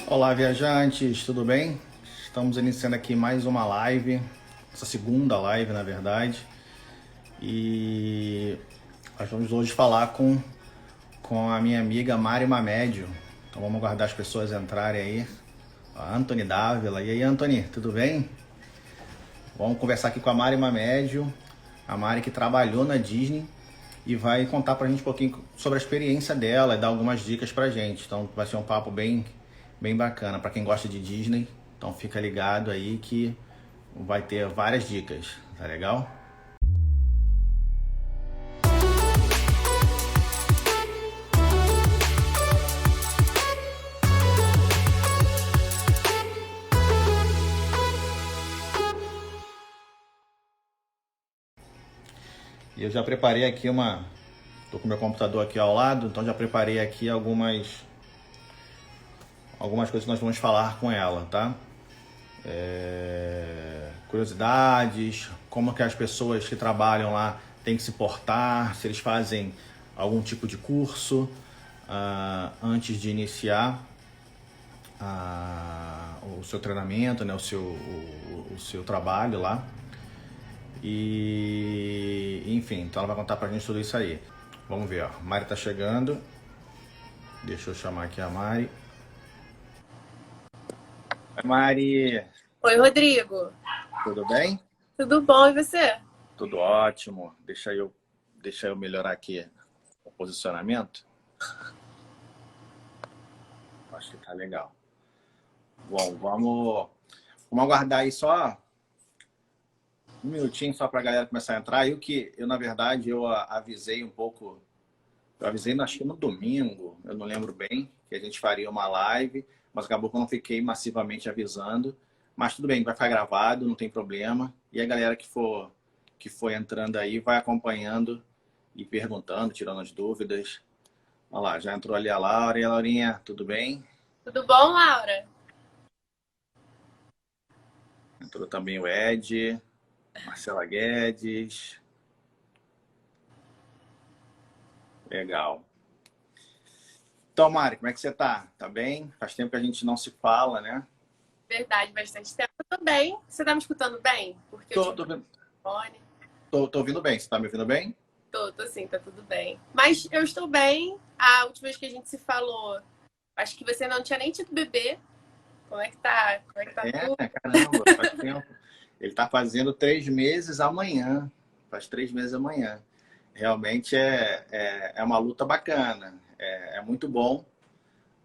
Olá, viajantes, tudo bem? Estamos iniciando aqui mais uma live, essa segunda live, na verdade, e nós vamos hoje falar com a minha amiga Mari Mamédio. Então vamos aguardar as pessoas entrarem aí. A Anthony Dávila. E aí, Anthony, tudo bem? Vamos conversar aqui com a Mari Mamédio, a Mari que trabalhou na Disney e vai contar pra gente um pouquinho sobre a experiência dela e dar algumas dicas pra gente. Então vai ser um papo bem bacana pra quem gosta de Disney. Então fica ligado aí que vai ter várias dicas, tá legal? E eu já preparei aqui tô com meu computador aqui ao lado, então já preparei aqui algumas coisas que nós vamos falar com ela, tá? Curiosidades, como que as pessoas que trabalham lá têm que se portar, se eles fazem algum tipo de curso antes de iniciar o seu treinamento, né, o seu trabalho lá. E enfim, então ela vai contar pra gente tudo isso aí. Vamos ver, ó. A Mari tá chegando. Deixa eu chamar aqui a Mari. Oi, Mari. Oi, Rodrigo. Tudo bem? Tudo bom e você? Tudo ótimo. Deixa eu melhorar aqui o posicionamento. Acho que tá legal. Bom, vamos aguardar aí só um minutinho só para a galera começar a entrar. Na verdade, eu avisei um pouco. Eu avisei, acho que no domingo, eu não lembro bem, que a gente faria uma live, mas acabou que eu não fiquei massivamente avisando. Mas tudo bem, vai ficar gravado, não tem problema. E a galera que for entrando aí vai acompanhando e perguntando, tirando as dúvidas. Olha lá, já entrou ali a Laura. E a Laurinha, tudo bem? Tudo bom, Laura? Entrou também o Ed, Marcela Guedes. Legal. Então, Mari, como é que você tá? Tá bem? Faz tempo que a gente não se fala, né? Verdade, bastante tempo. Eu tô bem. Você tá me escutando bem? Porque eu Tô, tive tô, ouvindo- fone. tô ouvindo bem. Você tá me ouvindo bem? Tô sim, tá tudo bem. Mas eu estou bem. A última vez que a gente se falou, acho que você não tinha nem tido bebê. Como é que tá? Como é que tá tudo? Caramba, faz tempo. Ele tá fazendo 3 meses amanhã. Faz 3 meses amanhã. Realmente é uma luta bacana. É muito bom,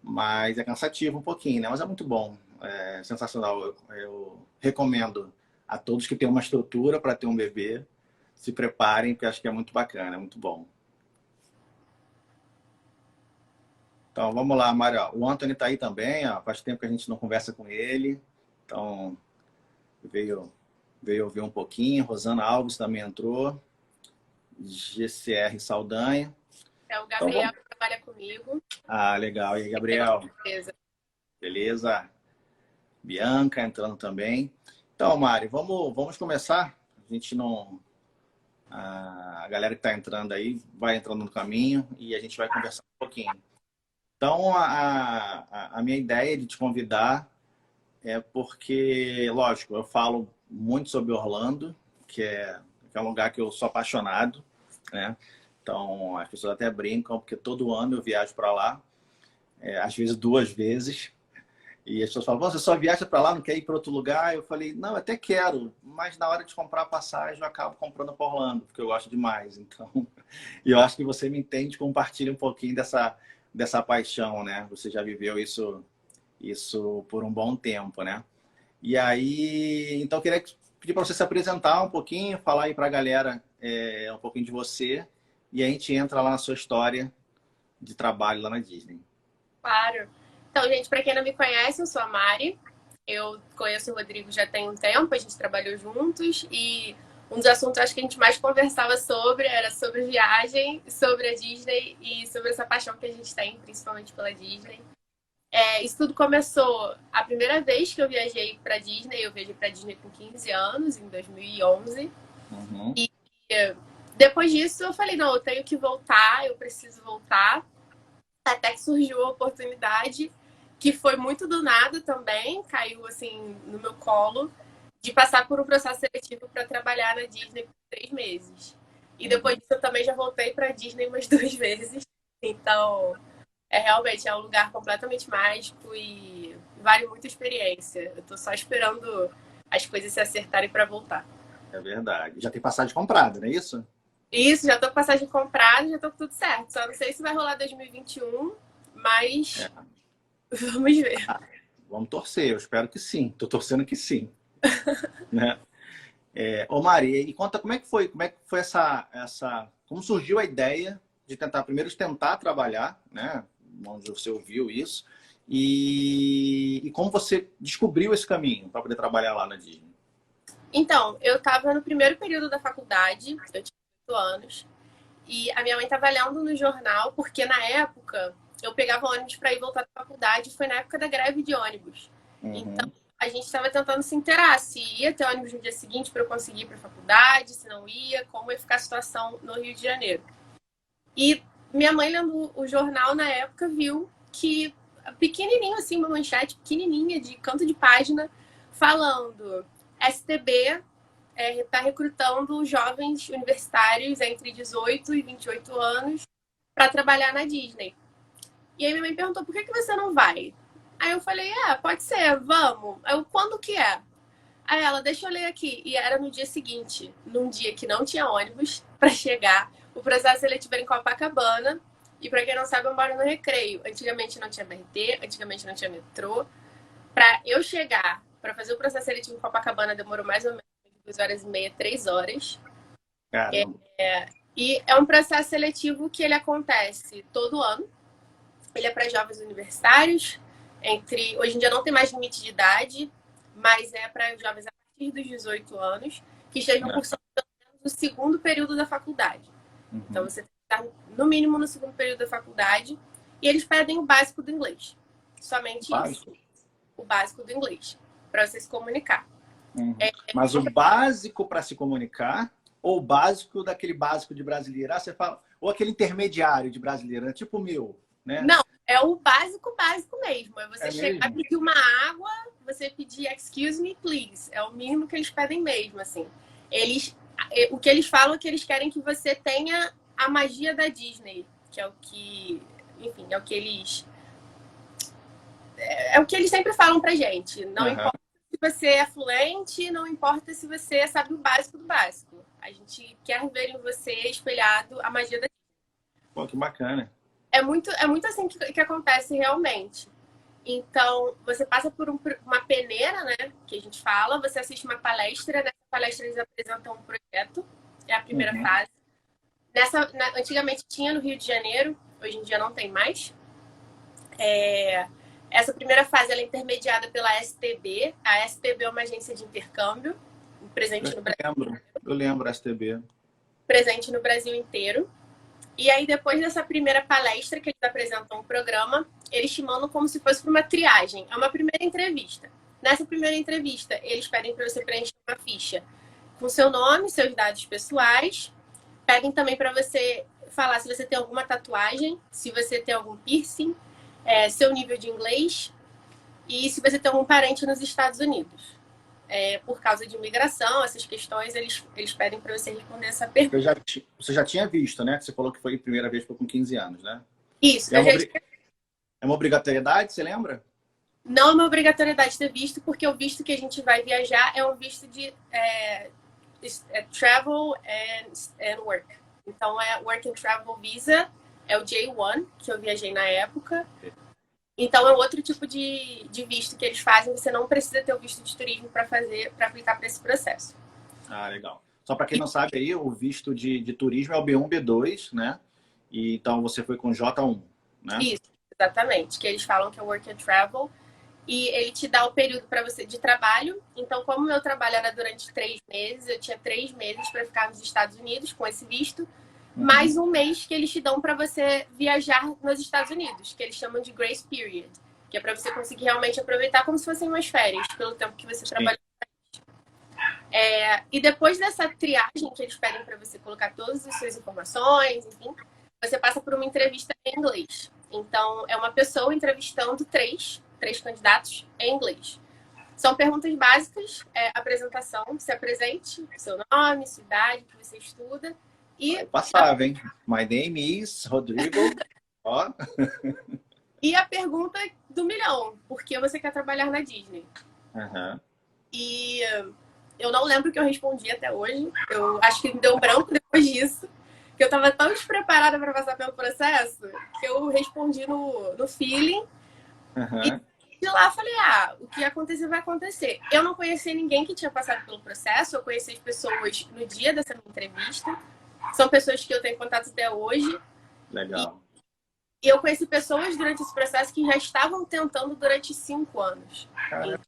mas é cansativo um pouquinho, né? Mas é muito bom. É sensacional. Eu recomendo a todos que têm uma estrutura para ter um bebê, se preparem, porque acho que é muito bacana, é muito bom. Então vamos lá, Mário. O Anthony está aí também, ó. Faz tempo que a gente não conversa com ele. Então veio ouvir um pouquinho. Rosana Alves também entrou. GCR Saldanha. É o Então Gabriel vamos. que trabalha comigo. Ah, legal. E aí, E pegou Gabriel? surpresa. Beleza? Bianca entrando também. Então, Mari, vamos começar. A gente não. A galera que está entrando aí vai entrando no caminho e a gente vai conversar um pouquinho. Então, a minha ideia de te convidar é porque, lógico, eu falo muito sobre Orlando, que é um lugar que eu sou apaixonado, né? Então, as pessoas até brincam, porque todo ano eu viajo para lá, às vezes 2 vezes. E as pessoas falam, você só viaja para lá, não quer ir para outro lugar? Eu falei, não, eu até quero, mas na hora de comprar a passagem eu acabo comprando para Orlando, porque eu gosto demais. Então, e eu acho que você me entende, compartilha um pouquinho dessa paixão, né? Você já viveu isso por um bom tempo, né? E aí, então eu queria pedir para você se apresentar um pouquinho, falar aí para a galera um pouquinho de você, e a gente entra lá na sua história de trabalho lá na Disney. Claro. Então, gente, para quem não me conhece, eu sou a Mari. Eu conheço o Rodrigo já tem um tempo, a gente trabalhou juntos e um dos assuntos acho que a gente mais conversava sobre era sobre viagem, sobre a Disney e sobre essa paixão que a gente tem, principalmente pela Disney. Isso tudo começou a primeira vez que eu viajei para Disney. Eu viajei para Disney com 15 anos, em 2011. Uhum. E depois disso eu falei, não, eu tenho que voltar, eu preciso voltar. Até que surgiu a oportunidade que foi muito do nada também, caiu assim no meu colo, de passar por um processo seletivo para trabalhar na Disney por 3 meses. E depois disso eu também já voltei para a Disney umas 2 vezes. Então, realmente é um lugar completamente mágico e vale muito a experiência. Eu tô só esperando as coisas se acertarem para voltar. É verdade. Já tem passagem comprada, não é isso? Isso, já tô com passagem comprada, já tô com tudo certo. Só não sei se vai rolar 2021, mas vamos ver. Vamos torcer, eu espero que sim. Tô torcendo que sim. Né? Ô Mari, e conta como é que foi como surgiu a ideia de tentar trabalhar, né? Onde você ouviu isso, e como você descobriu esse caminho para poder trabalhar lá na Disney? Então, eu estava no primeiro período da faculdade, eu tinha 8 anos, e a minha mãe estava lendo no jornal, porque na época eu pegava ônibus para ir voltar da faculdade, foi na época da greve de ônibus. Então, a gente estava tentando se inteirar se ia ter ônibus no dia seguinte para eu conseguir ir para a faculdade, se não ia, como ia ficar a situação no Rio de Janeiro. E minha mãe, lendo o jornal na época, viu que pequenininho, assim, uma manchete pequenininha de canto de página, falando STB está recrutando jovens universitários entre 18 e 28 anos para trabalhar na Disney. E aí minha mãe perguntou, por que você não vai? Aí eu falei, pode ser, vamos. Aí eu, quando que é? Aí ela, deixa eu ler aqui. E era no dia seguinte, num dia que não tinha ônibus para chegar. O processo seletivo era em Copacabana. E para quem não sabe, eu moro no Recreio. Antigamente não tinha BRT, antigamente não tinha metrô. Para eu chegar, para fazer o processo seletivo em Copacabana, demorou mais ou menos 2 horas e meia, 3 horas. Caramba. E é um processo seletivo que ele acontece todo ano. Ele é para jovens universitários. Hoje em dia não tem mais limite de idade, mas é para jovens a partir dos 18 anos que estejam cursando pelo menos o segundo período da faculdade. Então você está no mínimo no segundo período da faculdade e eles pedem o básico do inglês. Somente isso. O básico do inglês, para você se comunicar. Mas o básico para se comunicar ou o básico daquele básico de brasileiro? Você fala, ou aquele intermediário de brasileiro, tipo o meu, né? Não, é o básico mesmo. É você chegar, mesmo? pedir uma água, você pedir excuse me, please. É o mínimo que eles pedem mesmo, assim. O que eles falam é que eles querem que você tenha a magia da Disney, que é o que, enfim, é o que eles sempre falam pra gente. Não importa se você é fluente, não importa se você sabe o básico do básico. A gente quer ver em você espelhado a magia da Disney. Pô, que bacana. É muito assim que acontece realmente. Então, você passa por uma peneira, né? Que a gente fala. Você assiste uma palestra. Nessa palestra, eles apresentam um projeto. É a primeira fase. Antigamente tinha no Rio de Janeiro. Hoje em dia não tem mais. Essa primeira fase ela é intermediada pela STB. A STB é uma agência de intercâmbio. Presente no Brasil. Eu lembro, STB. Presente no Brasil inteiro. E aí, depois dessa primeira palestra que eles apresentam o programa, eles te mandam como se fosse para uma triagem. É uma primeira entrevista. Nessa primeira entrevista, eles pedem para você preencher uma ficha com seu nome, seus dados pessoais. Pedem também para você falar se você tem alguma tatuagem, se você tem algum piercing, seu nível de inglês e se você tem algum parente nos Estados Unidos. Por causa de imigração, essas questões, eles pedem para você responder essa pergunta. Você já tinha visto, né? Você falou que foi a primeira vez com 15 anos, né? Isso. É uma obrigatoriedade, você lembra? Não é uma obrigatoriedade ter visto, porque o visto que a gente vai viajar é um visto de travel and work. Então, é Work and Travel Visa, é o J1, que eu viajei na época. Então, é outro tipo de visto que eles fazem. Você não precisa ter o visto de turismo para aplicar para esse processo. Ah, legal. Só para quem não sabe aí, o visto de turismo é o B1, B2, né? E então você foi com J1, né? Isso, exatamente. Que eles falam que é Work and Travel. E ele te dá o período para você de trabalho. Então, como o meu trabalho era durante 3 meses, eu tinha 3 meses para ficar nos Estados Unidos com esse visto. Mais um mês que eles te dão para você viajar nos Estados Unidos, que eles chamam de Grace Period, que é para você conseguir realmente aproveitar como se fossem umas férias, pelo tempo que você trabalhou. E depois dessa triagem que eles pedem para você colocar todas as suas informações, enfim, você passa por uma entrevista em inglês. Então, é uma pessoa entrevistando 3 3 candidatos em inglês. São perguntas básicas, apresentação, se apresente, seu nome, sua idade, o que você estuda. E vai passar, hein? My name is Rodrigo. Ó. E a pergunta do milhão, por que você quer trabalhar na Disney? Uhum. E eu não lembro o que eu respondi até hoje. Eu acho que me deu um branco depois disso. Que eu estava tão despreparada para passar pelo processo que eu respondi no feeling. Uhum. E de lá falei, o que acontecer vai acontecer. Eu não conhecia ninguém que tinha passado pelo processo. Eu conheci as pessoas no dia dessa minha entrevista. São pessoas que eu tenho contato até hoje. Legal. E eu conheci pessoas durante esse processo que já estavam tentando durante 5 anos. Então,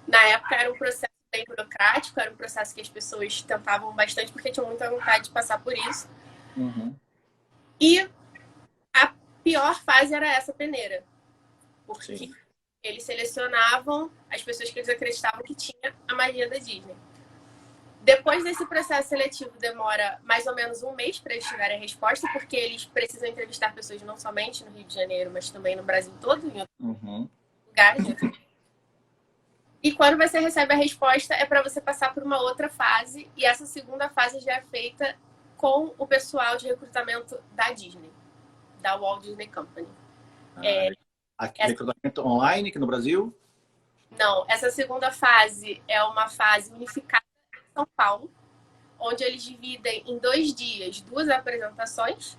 na época era um processo bem burocrático, era um processo que as pessoas tentavam bastante porque tinham muita vontade de passar por isso. Uhum. E a pior fase era essa peneira. Porque Sim. eles selecionavam as pessoas que eles acreditavam que tinha a magia da Disney. Depois desse processo seletivo, demora mais ou menos 1 mês para eles tiverem a resposta, porque eles precisam entrevistar pessoas não somente no Rio de Janeiro, mas também no Brasil todo, em outros lugares. E quando você recebe a resposta, é para você passar por uma outra fase, e essa segunda fase já é feita com o pessoal de recrutamento da Disney, da Walt Disney Company. Aqui, recrutamento online aqui no Brasil? Não, essa segunda fase é uma fase unificada em São Paulo, onde eles dividem em 2 dias 2 apresentações.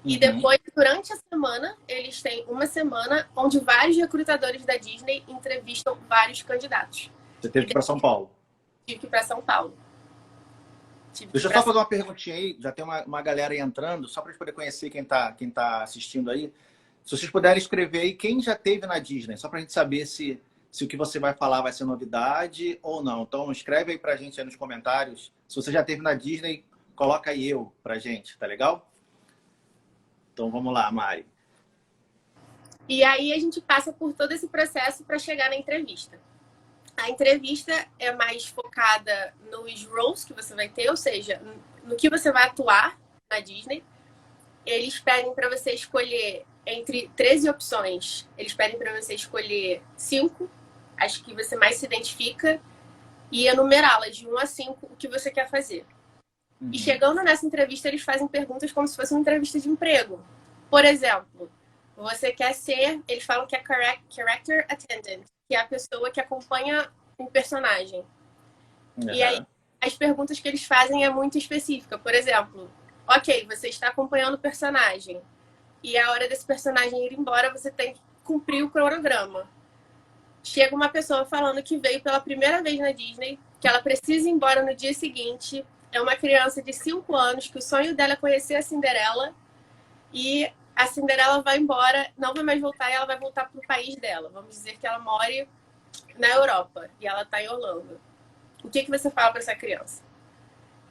E depois, durante a semana, eles têm uma semana onde vários recrutadores da Disney entrevistam vários candidatos. Você teve que ir para São Paulo? Tive que ir para São Paulo. Deixa eu só fazer uma perguntinha aí. Já tem uma galera aí entrando, só para a gente poder conhecer quem tá assistindo aí. Se vocês puderem escrever aí quem já teve na Disney, só para a gente saber se o que você vai falar vai ser novidade ou não. Então, escreve aí para a gente aí nos comentários. Se você já teve na Disney, coloca aí eu para a gente, tá legal? Então, vamos lá, Mari. E aí a gente passa por todo esse processo para chegar na entrevista. A entrevista é mais focada nos roles que você vai ter, ou seja, no que você vai atuar na Disney. Eles pedem para você escolher entre 13 opções. Eles pedem para você escolher 5, as que você mais se identifica, e enumerá-las de 1 a 5 o que você quer fazer. E chegando nessa entrevista, eles fazem perguntas como se fosse uma entrevista de emprego. Por exemplo, você quer ser... Eles falam que é character attendant, que é a pessoa que acompanha o personagem. E aí, as perguntas que eles fazem é muito específica. Por exemplo, ok, você está acompanhando o personagem. E a hora desse personagem ir embora, você tem que cumprir o cronograma. Chega uma pessoa falando que veio pela primeira vez na Disney, que ela precisa ir embora no dia seguinte. É uma criança de 5 anos, que o sonho dela é conhecer a Cinderela. E a Cinderela vai embora, não vai mais voltar, e ela vai voltar para o país dela. Vamos dizer que ela mora na Europa e ela está em Orlando. O que você fala para essa criança?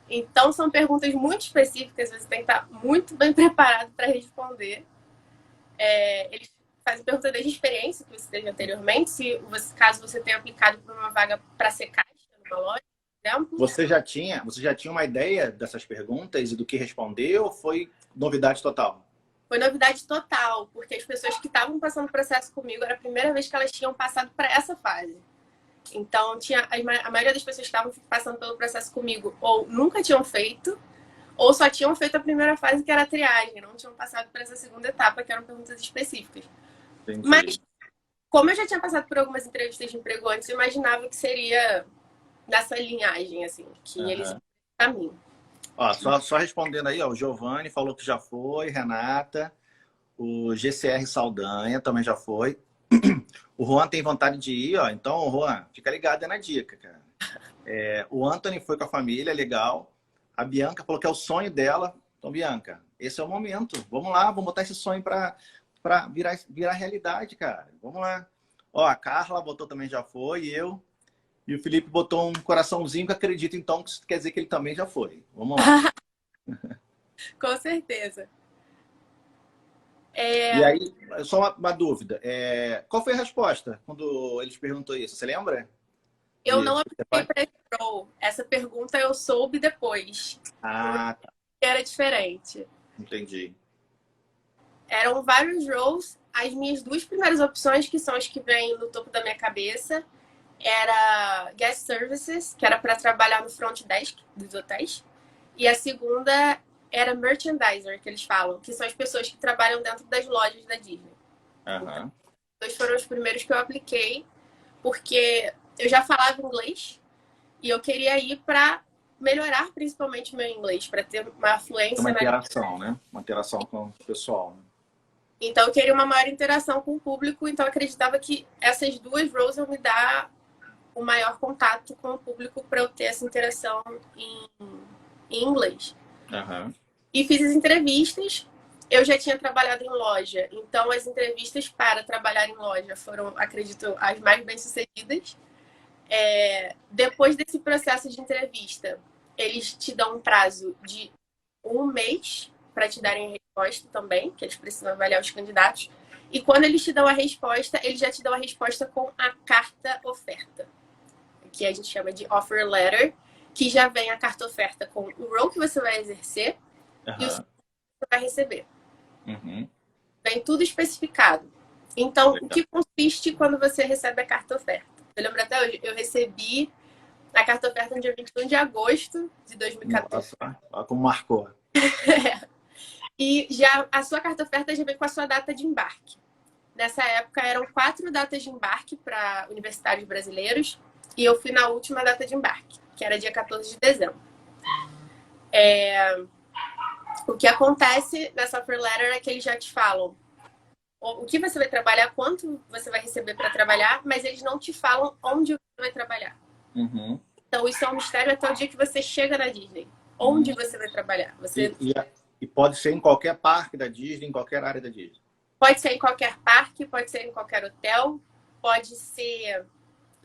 Então, são perguntas muito específicas, você tem que estar muito bem preparado para responder. Eles fazem pergunta desde experiência que você teve anteriormente, caso você tenha aplicado para uma vaga para ser caixa numa loja, por exemplo. Você já tinha uma ideia dessas perguntas e do que responder, ou foi novidade total? Foi novidade total, porque as pessoas que estavam passando o processo comigo era a primeira vez que elas tinham passado para essa fase. Então, a maioria das pessoas que estavam passando pelo processo comigo ou nunca tinham feito, ou só tinham feito a primeira fase, que era a triagem, não tinham passado para essa segunda etapa, que eram perguntas específicas. Entendi. Mas, como eu já tinha passado por algumas entrevistas de emprego antes, eu imaginava que seria nessa linhagem, assim, que eles para mim. Ó, só respondendo aí, ó, o Giovanni falou que já foi, Renata, o GCR Saldanha também já foi. O Juan tem vontade de ir, ó. Então, Juan, fica ligado na dica, cara. O Anthony foi com a família, legal. A Bianca falou que é o sonho dela. Então, Bianca, esse é o momento. Vamos lá, vamos botar esse sonho para virar realidade, cara. Vamos lá. Ó, a Carla botou também já foi, e eu. E o Felipe botou um coraçãozinho que acredita, então, que isso quer dizer que ele também já foi. Vamos lá. Com certeza. E aí, só uma dúvida. Qual foi a resposta quando eles perguntou isso? Você lembra? Eu não apliquei para esse role. Essa pergunta eu soube depois. Ah, tá. Era diferente. Entendi. Eram vários roles as minhas duas primeiras opções, que são as que vêm no topo da minha cabeça, era Guest Services, que era para trabalhar no front desk dos hotéis. E a segunda era Merchandiser, que eles falam, que são as pessoas que trabalham dentro das lojas da Disney. Aham. Dois foram os primeiros que eu apliquei, porque eu já falava inglês e eu queria ir para melhorar principalmente meu inglês, para ter uma fluência. Uma interação, né? Uma interação com o pessoal. Né? Então eu queria uma maior interação com o público, então eu acreditava que essas duas roles iam me dar o maior contato com o público para eu ter essa interação em inglês. Uhum. E fiz as entrevistas. Eu já tinha trabalhado em loja, então as entrevistas para trabalhar em loja foram, acredito, as mais bem-sucedidas. Depois desse processo de entrevista, eles te dão um prazo de 1 mês para te darem a resposta também, que eles precisam avaliar os candidatos. E quando eles te dão a resposta, eles já te dão a resposta com a carta oferta, que a gente chama de offer letter, que já vem a carta oferta com o role que você vai exercer e o que você vai receber. Uhum. Vem tudo especificado. Então, o que consiste quando você recebe a carta oferta? Eu lembro até hoje, eu recebi a carta oferta no dia 21 de agosto de 2014. Nossa, olha como marcou. E já a sua carta oferta já vem com a sua data de embarque. Nessa época eram 4 datas de embarque para universitários brasileiros e eu fui na última data de embarque, que era dia 14 de dezembro. O que acontece nessa offer letter é que eles já te falam o que você vai trabalhar, quanto você vai receber para trabalhar, mas eles não te falam onde você vai trabalhar. Uhum. Então isso é um mistério até o dia que você chega na Disney. Onde você vai trabalhar? E pode ser em qualquer parque da Disney, em qualquer área da Disney. Pode ser em qualquer parque, pode ser em qualquer hotel, pode ser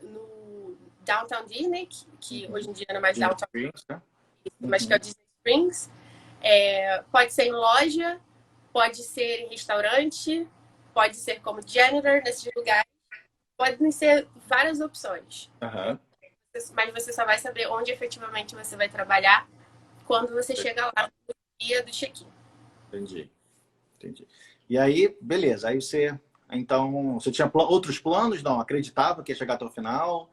no Downtown Disney, que hoje em dia não é mais Downtown, Springs, né? mas que é o Disney Springs. Pode ser em loja, pode ser em restaurante, pode ser como janitor nesses lugares. Podem ser várias opções. Uhum. Mas você só vai saber onde efetivamente você vai trabalhar quando você chega lá no dia do check-in. Entendi. E aí, beleza. Aí você tinha outros planos? Não, acreditava que ia chegar até o final?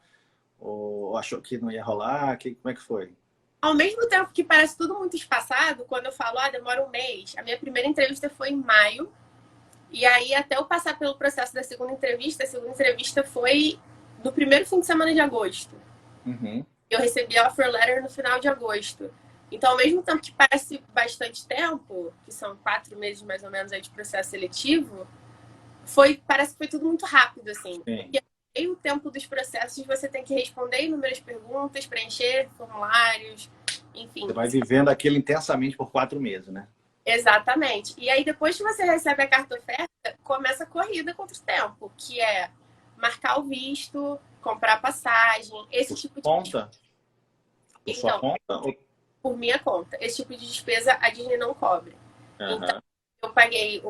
Ou achou que não ia rolar? Como é que foi? Ao mesmo tempo que parece tudo muito espaçado, quando eu falo, demora 1 mês, a minha primeira entrevista foi em maio. E aí, até eu passar pelo processo da segunda entrevista, a segunda entrevista foi no primeiro fim de semana de agosto. Uhum. Eu recebi a offer letter no final de agosto. Então, ao mesmo tempo que parece bastante tempo, que são 4 meses mais ou menos aí de processo seletivo, parece que foi tudo muito rápido, assim. Sim. Porque aí o tempo dos processos você tem que responder inúmeras perguntas, preencher formulários, enfim. Você vai vivendo aquilo intensamente por 4 meses, né? Exatamente. E aí, depois que você recebe a carta oferta, começa a corrida contra o tempo, que é marcar o visto, comprar passagem, esse tipo de conta? Por sua conta? Por minha conta. Esse tipo de despesa a Disney não cobre. Uhum. Então, eu paguei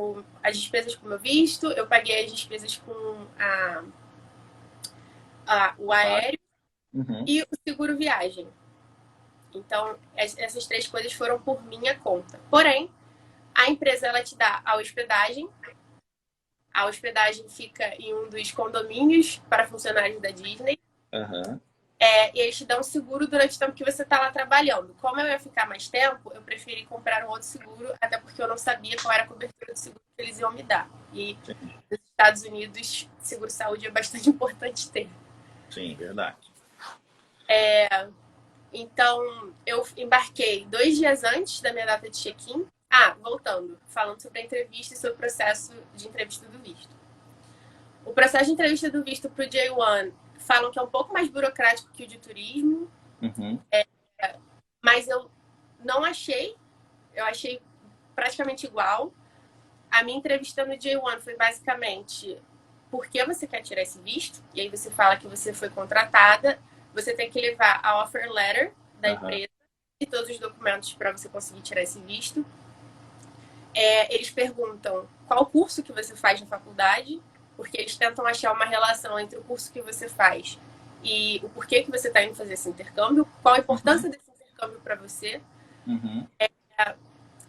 as despesas com o meu visto, eu paguei as despesas com o aéreo e o seguro viagem. Então, essas 3 coisas foram por minha conta. Porém, a empresa ela te dá a hospedagem. A hospedagem fica em um dos condomínios para funcionários da Disney. Uhum. E eles te dão seguro durante o tempo que você está lá trabalhando. Como eu ia ficar mais tempo, eu preferi comprar um outro seguro, até porque eu não sabia qual era a cobertura de seguro que eles iam me dar. E nos Estados Unidos, seguro-saúde é bastante importante ter. Sim, verdade. Então, eu embarquei 2 dias antes da minha data de check-in. Voltando, falando sobre a entrevista e sobre o processo de entrevista do visto. O processo de entrevista do visto para o J1 falam que é um pouco mais burocrático que o de turismo, mas eu não achei, eu achei praticamente igual. A minha entrevista no J1 foi basicamente por que você quer tirar esse visto, e aí você fala que você foi contratada, você tem que levar a offer letter da empresa e todos os documentos para você conseguir tirar esse visto. Eles perguntam qual curso que você faz na faculdade, porque eles tentam achar uma relação entre o curso que você faz e o porquê que você está indo fazer esse intercâmbio, qual a importância desse intercâmbio para você,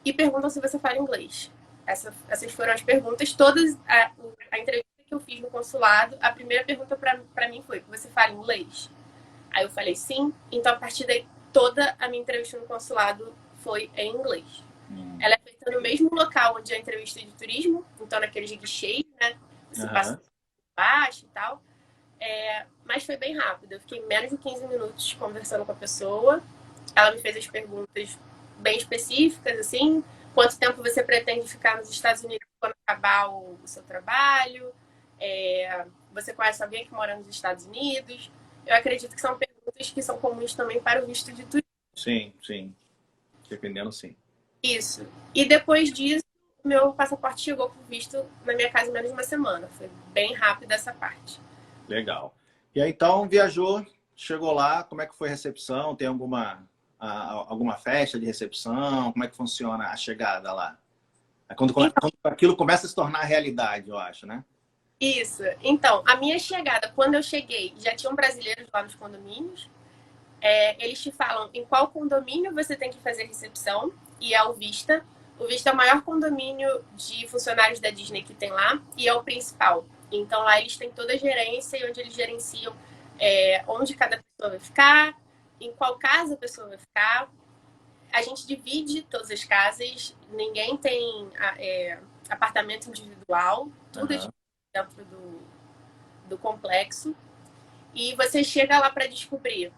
e perguntam se você fala inglês. Essas foram as perguntas. Todas, a entrevista que eu fiz no consulado, a primeira pergunta para mim foi: você fala inglês? Aí eu falei sim. Então, a partir daí, toda a minha entrevista no consulado foi em inglês. Ela é feita no mesmo local onde é a entrevista de turismo, então naqueles guichês, né? Você passa baixo e tal. Mas foi bem rápido. Eu fiquei menos de 15 minutos conversando com a pessoa. Ela me fez as perguntas bem específicas, assim. Quanto tempo você pretende ficar nos Estados Unidos quando acabar o seu trabalho? Você conhece alguém que mora nos Estados Unidos? Eu acredito que são perguntas que são comuns também para o visto de turismo. Sim, sim. Dependendo, sim. Isso. E depois disso, meu passaporte chegou com visto na minha casa em menos de uma semana. Foi bem rápido essa parte. Legal. E aí, então, viajou, chegou lá, como é que foi a recepção? Tem alguma festa de recepção? Como é que funciona a chegada lá? Quando aquilo começa a se tornar realidade, eu acho, né? Isso. Então, a minha chegada, quando eu cheguei, já tinham brasileiros lá nos condomínios. Eles te falam em qual condomínio você tem que fazer recepção, e é o Vista. O Vista é o maior condomínio de funcionários da Disney que tem lá, e é o principal. Então, lá eles têm toda a gerência, e onde eles gerenciam onde cada pessoa vai ficar, em qual casa a pessoa vai ficar. A gente divide todas as casas, ninguém tem apartamento individual, tudo é dentro do complexo. E você chega lá para descobrir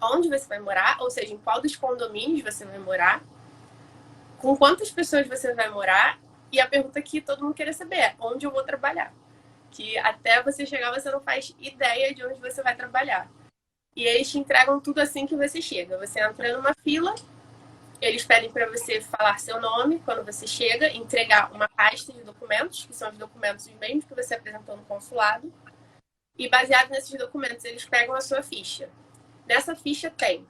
onde você vai morar, ou seja, em qual dos condomínios você vai morar, com quantas pessoas você vai morar, e a pergunta que todo mundo quer saber é: onde eu vou trabalhar? Que até você chegar, você não faz ideia de onde você vai trabalhar. E eles te entregam tudo assim que você chega. Você entra numa fila, eles pedem para você falar seu nome quando você chega, entregar uma pasta de documentos, que são os documentos mesmos que você apresentou no consulado, e baseado nesses documentos, eles pegam a sua ficha. Nessa ficha tem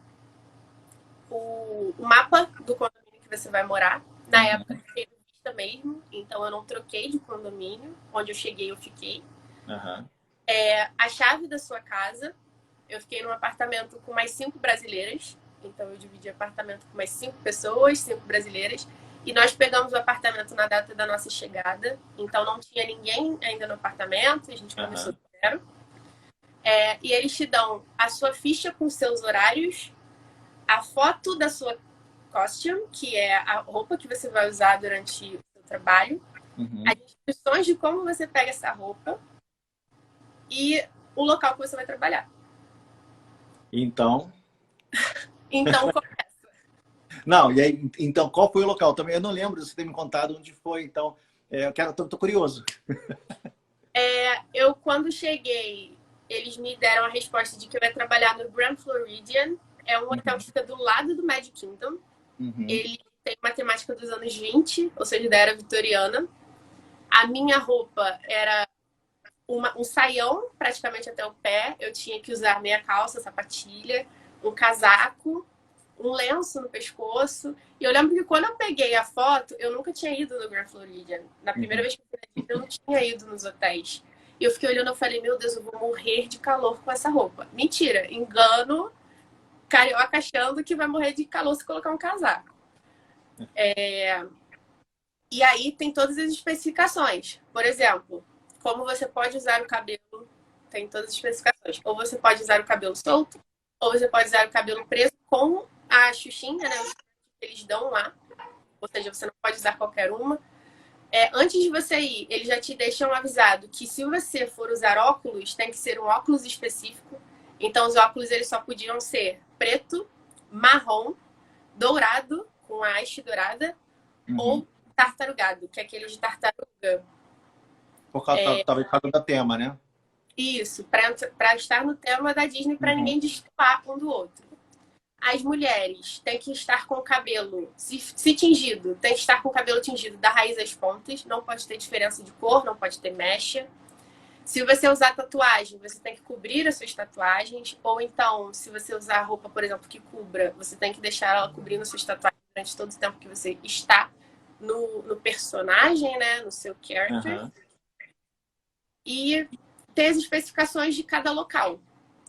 o mapa do condomínio que você vai morar. Na época, eu fiquei no Vista mesmo, então eu não troquei de condomínio. Onde eu cheguei, eu fiquei. A chave da sua casa. Eu fiquei num apartamento com mais 5 brasileiras. Então eu dividi apartamento com mais 5 pessoas, 5 brasileiras. E nós pegamos o apartamento na data da nossa chegada. Então não tinha ninguém ainda no apartamento. A gente começou do zero. E eles te dão a sua ficha com seus horários, a foto da sua costume, que é a roupa que você vai usar durante o seu trabalho, as instruções de como você pega essa roupa e o local que você vai trabalhar. Então começa. Não, e aí, então, qual foi o local? Também eu não lembro de você ter me contado onde foi, então tô curioso. Eu, quando cheguei, eles me deram a resposta de que eu ia trabalhar no Grand Floridian. É um hotel que fica do lado do Magic Kingdom. Ele tem uma temática dos anos 20, ou seja, da era vitoriana. A minha roupa era um saião, praticamente até o pé. Eu tinha que usar meia calça, sapatilha, um casaco, um lenço no pescoço. E eu lembro que quando eu peguei a foto, eu nunca tinha ido no Grand Floridian. Na primeira vez que eu fui na Disney, eu não tinha ido nos hotéis. E eu fiquei olhando e falei: meu Deus, eu vou morrer de calor com essa roupa. Mentira, engano carioca achando que vai morrer de calor se colocar um casaco. E aí tem todas as especificações. Por exemplo, como você pode usar o cabelo, tem todas as especificações. Ou você pode usar o cabelo solto, ou você pode usar o cabelo preso com a xuxinha, né? Que eles dão lá. Ou seja, você não pode usar qualquer uma. Antes de você ir, eles já te deixam avisado que se você for usar óculos, tem que ser um óculos específico. Então, os óculos eles só podiam ser preto, marrom, dourado, com a haste dourada, ou tartarugado, que é aquele de tartaruga. Por causa do tema, né? Isso, para estar no tema da Disney, para ninguém destoar um do outro. As mulheres têm que estar com o cabelo, se tingido, tem que estar com o cabelo tingido da raiz às pontas, não pode ter diferença de cor, não pode ter mecha. Se você usar tatuagem, você tem que cobrir as suas tatuagens. Ou então, se você usar roupa, por exemplo, que cubra, você tem que deixar ela cobrindo as suas tatuagens durante todo o tempo que você está no personagem, né? No seu character. E tem as especificações de cada local.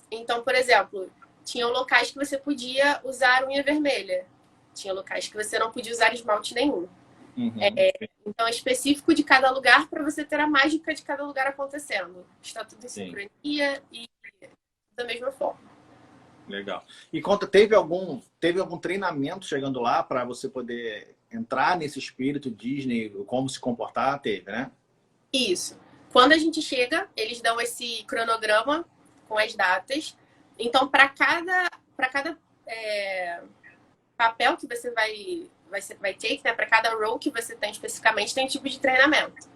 Então, por exemplo, tinham locais que você podia usar unha vermelha. Tinha locais que você não podia usar esmalte nenhum. Uhum. Então, é específico de cada lugar para você ter a mágica de cada lugar acontecendo. Está tudo em Sim. sincronia e da mesma forma. Legal. E conta, teve algum treinamento chegando lá para você poder entrar nesse espírito Disney, como se comportar? Teve, né? Isso. Quando a gente chega, eles dão esse cronograma com as datas. Então, para cada papel que você vai ter, né, para cada role que você tem especificamente, tem tipo de treinamento.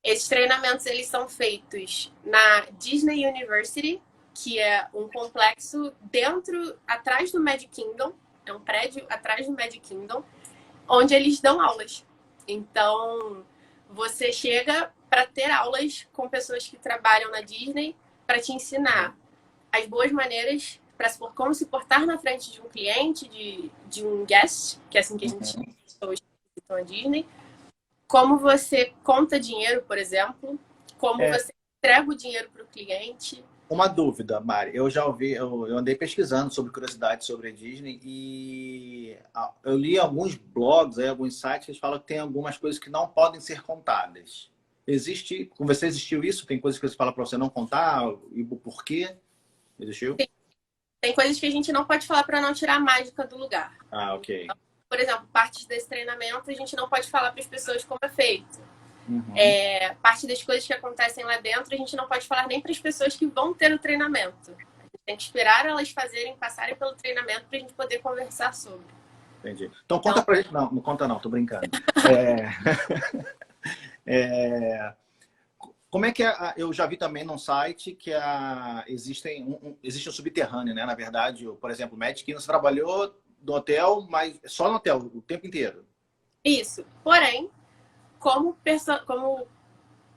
Esses treinamentos eles são feitos na Disney University, que é um complexo atrás do Magic Kingdom, é um prédio atrás do Magic Kingdom, onde eles dão aulas. Então, você chega para ter aulas com pessoas que trabalham na Disney para te ensinar as boas maneiras para como se portar na frente de um cliente, de um guest, que é assim que a gente chama as pessoas que visitam a Disney, como você conta dinheiro, por exemplo, como você entrega o dinheiro para o cliente. Uma dúvida, Mari. Eu já ouvi, eu andei pesquisando sobre curiosidades sobre a Disney e eu li alguns blogs, alguns sites que falam que tem algumas coisas que não podem ser contadas. Com você existiu isso? Tem coisas que você fala para você não contar e o porquê? Existiu? Sim. Tem coisas que a gente não pode falar para não tirar a mágica do lugar. Ah, ok. Então, por exemplo, parte desse treinamento a gente não pode falar para as pessoas como é feito. Uhum. Parte das coisas que acontecem lá dentro a gente não pode falar nem para as pessoas que vão ter o treinamento. A gente tem que esperar elas passarem pelo treinamento para a gente poder conversar sobre. Entendi. Então conta pra gente. Não, não conta não, tô brincando. Como é que eu já vi também num site que existe um subterrâneo, né? Na verdade, por exemplo, o Magic Kingdom, você trabalhou no hotel, mas só no hotel, o tempo inteiro. Isso. Porém, como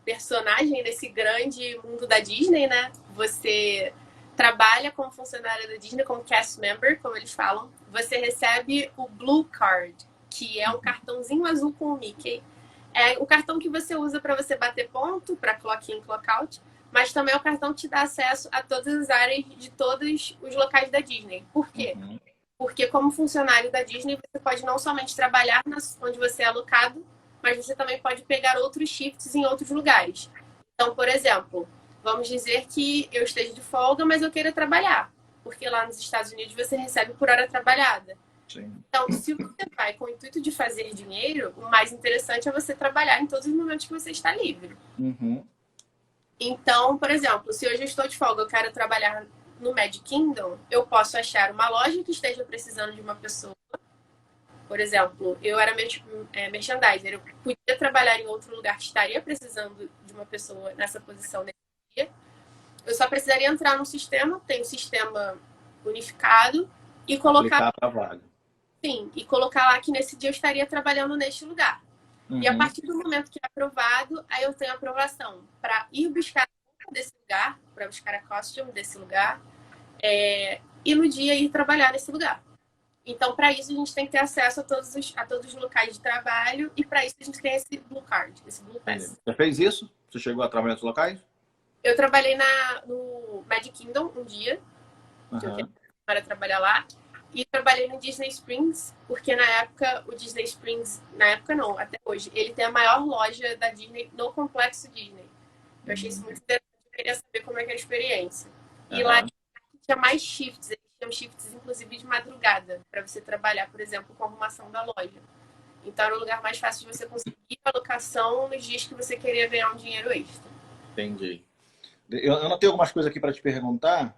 personagem desse grande mundo da Disney, né? Você trabalha como funcionário da Disney, como cast member, como eles falam. Você recebe o Blue Card, que é um cartãozinho azul com o Mickey. É o cartão que você usa para você bater ponto, para clock in, clock out, mas também é o cartão que te dá acesso a todas as áreas de todos os locais da Disney. Por quê? Uhum. Porque como funcionário da Disney, você pode não somente trabalhar onde você é alocado, mas você também pode pegar outros shifts em outros lugares. Então, por exemplo, vamos dizer que eu esteja de folga, mas eu queira trabalhar, porque lá nos Estados Unidos você recebe por hora trabalhada. Sim. Então, se você vai com o intuito de fazer dinheiro, o mais interessante é você trabalhar em todos os momentos que você está livre. Uhum. Então, por exemplo, se hoje eu estou de folga, eu quero trabalhar no Magic Kingdom, eu posso achar uma loja que esteja precisando de uma pessoa. Por exemplo, eu era merchandiser, eu podia trabalhar em outro lugar que estaria precisando de uma pessoa nessa posição nesse dia. Eu só precisaria entrar no sistema, tem um sistema unificado e colocar a vaga. Sim, e colocar lá que nesse dia eu estaria trabalhando neste lugar. Uhum. E a partir do momento que é aprovado, aí eu tenho aprovação para ir buscar a roupa desse lugar, para buscar a costume desse lugar, e no dia ir trabalhar nesse lugar. Então, para isso, a gente tem que ter acesso a todos os locais de trabalho e para isso a gente tem esse Blue Card, esse Blue Pass. Você fez isso? Você chegou a trabalhar nos locais? Eu trabalhei no Magic Kingdom um dia, que eu queria trabalhar lá. E trabalhei no Disney Springs, porque na época, o Disney Springs, na época não, até hoje, ele tem a maior loja da Disney no complexo Disney. Eu achei isso muito interessante, eu queria saber como é que era a experiência. E lá tinha mais shifts, eles tinham shifts inclusive de madrugada, para você trabalhar, por exemplo, com a arrumação da loja. Então era o lugar mais fácil de você conseguir a locação nos dias que você queria ganhar um dinheiro extra. Entendi. Eu anotei algumas coisas aqui para te perguntar.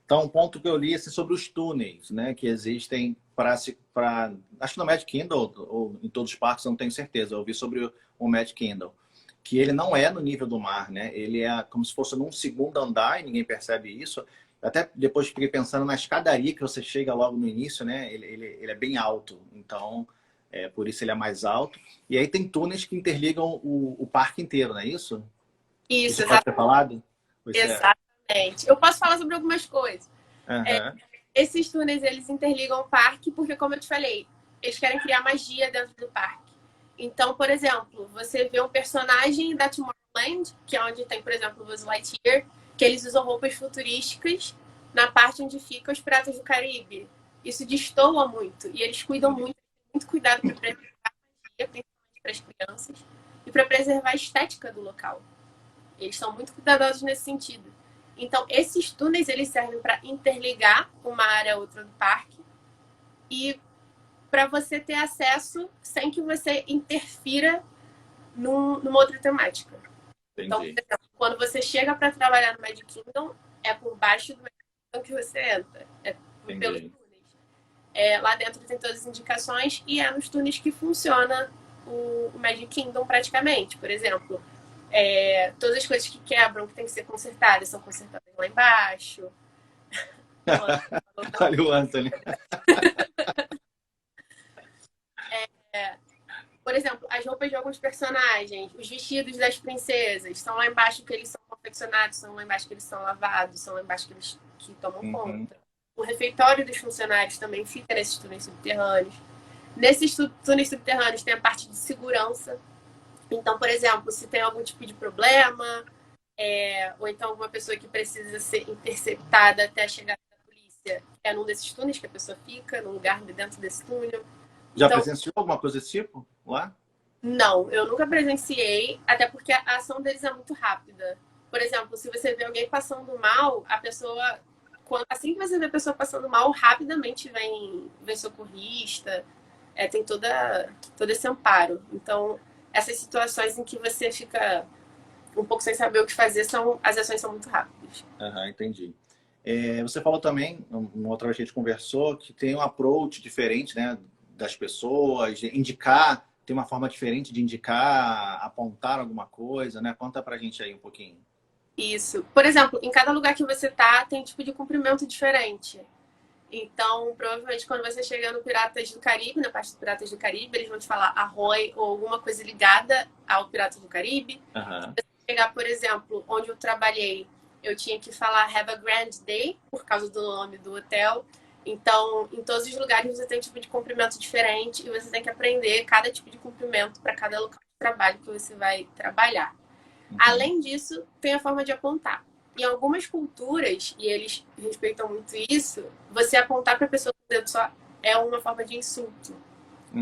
Então, um ponto que eu li assim, sobre os túneis, né, que existem acho que no Magic Kingdom ou em todos os parques, eu não tenho certeza. Eu ouvi sobre o Magic Kingdom, que ele não é no nível do mar, né? Ele é como se fosse num segundo andar e ninguém percebe isso. Até depois fiquei pensando na escadaria que você chega logo no início, né? Ele é bem alto, então por isso ele é mais alto. E aí tem túneis que interligam o parque inteiro, não é isso? Isso, exatamente. Pode ter falado? Exatamente. Eu posso falar sobre algumas coisas. Uhum. Esses túneis, eles interligam o parque porque, como eu te falei, eles querem criar magia dentro do parque. Então, por exemplo, você vê um personagem da Tomorrowland, que é onde tem, por exemplo, o Buzz Lightyear, que eles usam roupas futurísticas na parte onde ficam os Piratas do Caribe. Isso destoa muito. E eles cuidam muito cuidado para preservar a principalmente para as crianças, e para preservar a estética do local. Eles são muito cuidadosos nesse sentido. Então, esses túneis, eles servem para interligar uma área a outra do parque e para você ter acesso sem que você interfira numa outra temática. Entendi. Então, por exemplo, quando você chega para trabalhar no Magic Kingdom, é por baixo do Magic Kingdom que você entra. É pelos túneis. Lá dentro tem todas as indicações e é nos túneis que funciona o Magic Kingdom praticamente. Por exemplo, todas as coisas que quebram, que tem que ser consertadas, são consertadas lá embaixo. Olha o Anthony. Por exemplo, as roupas de alguns personagens, os vestidos das princesas, são lá embaixo que eles são confeccionados, são lá embaixo que eles são lavados, são lá embaixo que eles tomam conta. O refeitório dos funcionários também fica nesses túneis subterrâneos. Nesses túneis subterrâneos tem a parte de segurança. Então, por exemplo, se tem algum tipo de problema, ou então alguma pessoa que precisa ser interceptada até a chegada da polícia, é num desses túneis que a pessoa fica, num lugar dentro desse túnel. Já presenciou alguma coisa desse tipo lá? Não, eu nunca presenciei, até porque a ação deles é muito rápida. Por exemplo, se você vê alguém passando mal, a pessoa, assim que você vê a pessoa passando mal, rapidamente vem socorrista, tem todo esse amparo. Então, essas situações em que você fica um pouco sem saber o que fazer, as ações são muito rápidas. Entendi. Você falou também, uma outra vez que a gente conversou, que tem um approach diferente, né, das pessoas, tem uma forma diferente de indicar, apontar alguma coisa, né? Conta pra gente aí um pouquinho. Isso. Por exemplo, em cada lugar que você tá, tem um tipo de cumprimento diferente. Então, provavelmente, quando você chegar no Piratas do Caribe, na parte do Piratas do Caribe, eles vão te falar Ahoy ou alguma coisa ligada ao Piratas do Caribe. Se você chegar, por exemplo, onde eu trabalhei, eu tinha que falar Have a Grand Day, por causa do nome do hotel. Então, em todos os lugares você tem um tipo de cumprimento diferente e você tem que aprender cada tipo de cumprimento para cada local de trabalho que você vai trabalhar. Além disso, tem a forma de apontar. Em algumas culturas, e eles respeitam muito isso, você apontar para a pessoa com o dedo só é uma forma de insulto.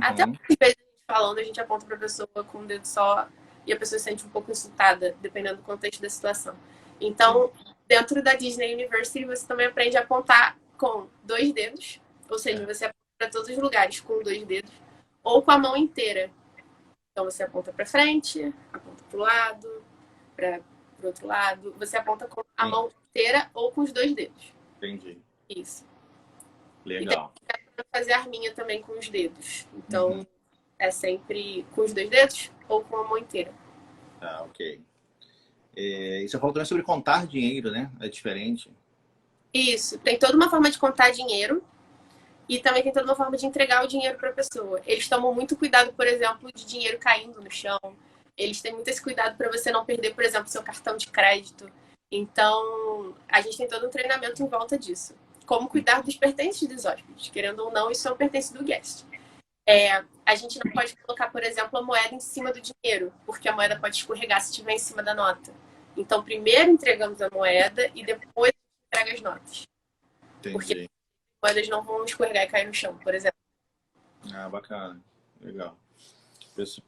Até às vezes falando, a gente aponta para a pessoa com o dedo só e a pessoa se sente um pouco insultada, dependendo do contexto da situação. Então, dentro da Disney University, você também aprende a apontar com 2 dedos, ou seja, você aponta para todos os lugares com 2 dedos, ou com a mão inteira. Então, você aponta para frente, aponta para o lado, para o outro lado. Você aponta com a mão inteira ou com os 2 dedos. Entendi. Isso. Legal. E daí, pra fazer a arminha também com os dedos. Então, é sempre com os 2 dedos ou com a mão inteira. Ok. E você falou também sobre contar dinheiro, né? É diferente. Isso. Tem toda uma forma de contar dinheiro e também tem toda uma forma de entregar o dinheiro para a pessoa. Eles tomam muito cuidado, por exemplo, de dinheiro caindo no chão. Eles têm muito esse cuidado para você não perder, por exemplo, seu cartão de crédito. Então, a gente tem todo um treinamento em volta disso. Como cuidar dos pertences dos hóspedes. Querendo ou não, isso é um pertence do guest. A gente não pode colocar, por exemplo, a moeda em cima do dinheiro, porque a moeda pode escorregar se estiver em cima da nota. Então, primeiro entregamos a moeda e depois entrega as notas. Entendi. Porque as moedas não vão escorregar e cair no chão, por exemplo. Bacana. Legal.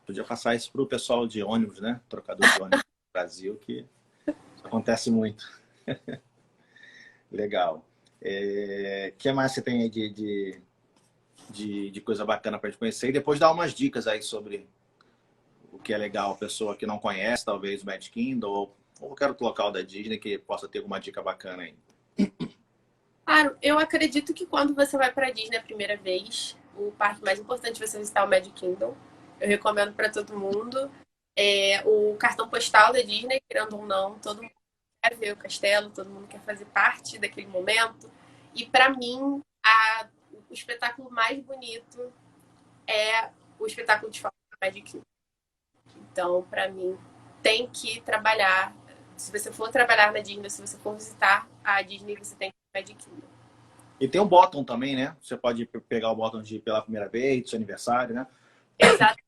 Podia passar isso para o pessoal de ônibus, né? Trocador de ônibus no Brasil, que isso acontece muito. Legal. O que mais você tem aí de coisa bacana para a gente conhecer? E depois dar umas dicas aí sobre o que é legal, a pessoa que não conhece, talvez o Magic Kingdom ou qualquer outro local da Disney que possa ter alguma dica bacana aí. Claro, eu acredito que quando você vai para a Disney a primeira vez, o parque mais importante é você visitar o Magic Kingdom. Eu recomendo para todo mundo. O cartão postal da Disney, querendo ou não, todo mundo quer ver o castelo, todo mundo quer fazer parte daquele momento. E para mim, o espetáculo mais bonito é o espetáculo de fogo do Magic Kingdom. Então, para mim, tem que trabalhar. Se você for trabalhar na Disney, se você for visitar a Disney, você tem que ir no Magic Kingdom. E tem um bottom também, né? Você pode pegar o bottom de ir pela primeira vez, do seu aniversário, né? Exatamente.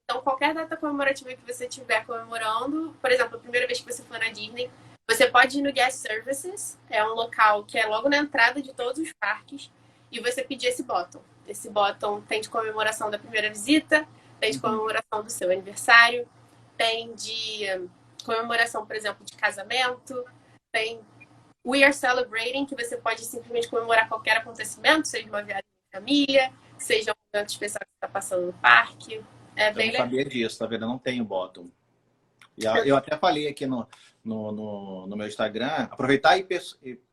Então, qualquer data comemorativa que você estiver comemorando, por exemplo, a primeira vez que você for na Disney, você pode ir no Guest Services, é um local que é logo na entrada de todos os parques, e você pedir esse bottom. Esse bottom tem de comemoração da primeira visita, tem de comemoração do seu aniversário, tem de comemoração, por exemplo, de casamento, tem We Are Celebrating, que você pode simplesmente comemorar qualquer acontecimento, seja uma viagem de família, seja um momento especial que você está passando no parque. É bem legal. Eu não sabia disso, tá vendo? Eu não tenho bottom. E eu até falei aqui no meu Instagram, aproveitar e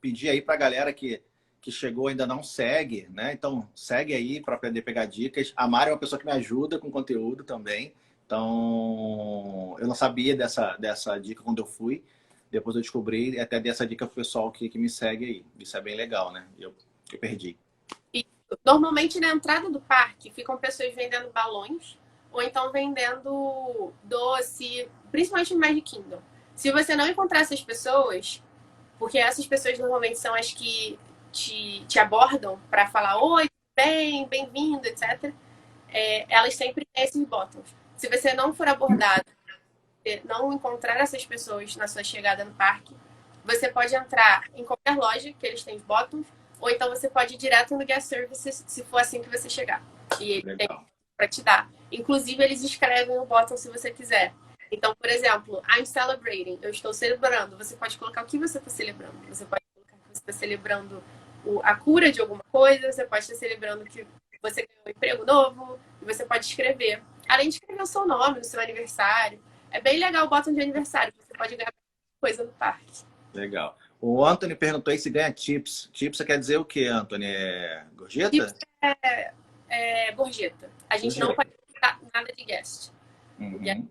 pedir aí pra galera que chegou ainda não segue, né? Então, segue aí para aprender a pegar dicas. A Mari é uma pessoa que me ajuda com conteúdo também. Então, eu não sabia dessa dica quando eu fui. Depois eu descobri e até dei essa dica pro pessoal que me segue aí. Isso é bem legal, né? Eu perdi. E, normalmente, na entrada do parque, ficam pessoas vendendo balões ou então vendendo doce, principalmente no Magic Kingdom. Se você não encontrar essas pessoas, porque essas pessoas normalmente são as que te abordam para falar oi, bem, bem-vindo, etc. Elas sempre têm esses botões. Se você não for abordado, não encontrar essas pessoas na sua chegada no parque, você pode entrar em qualquer loja que eles têm os botões, ou então você pode ir direto no Guest Services se for assim que você chegar. E ele tem para te dar. Inclusive, eles escrevem no botão se você quiser. Então, por exemplo, I'm celebrating, eu estou celebrando. Você pode colocar o que você está celebrando. Você pode colocar que você está celebrando a cura de alguma coisa, você pode estar celebrando que você ganhou um emprego novo, e você pode escrever. Além de escrever o seu nome, no seu aniversário. É bem legal o botão de aniversário, você pode ganhar coisa no parque. Legal. O Anthony perguntou aí se ganha tips. Tips quer dizer o quê, Anthony? É gorjeta? Tips é gorjeta. A gente não pode dar nada de guest. Uhum.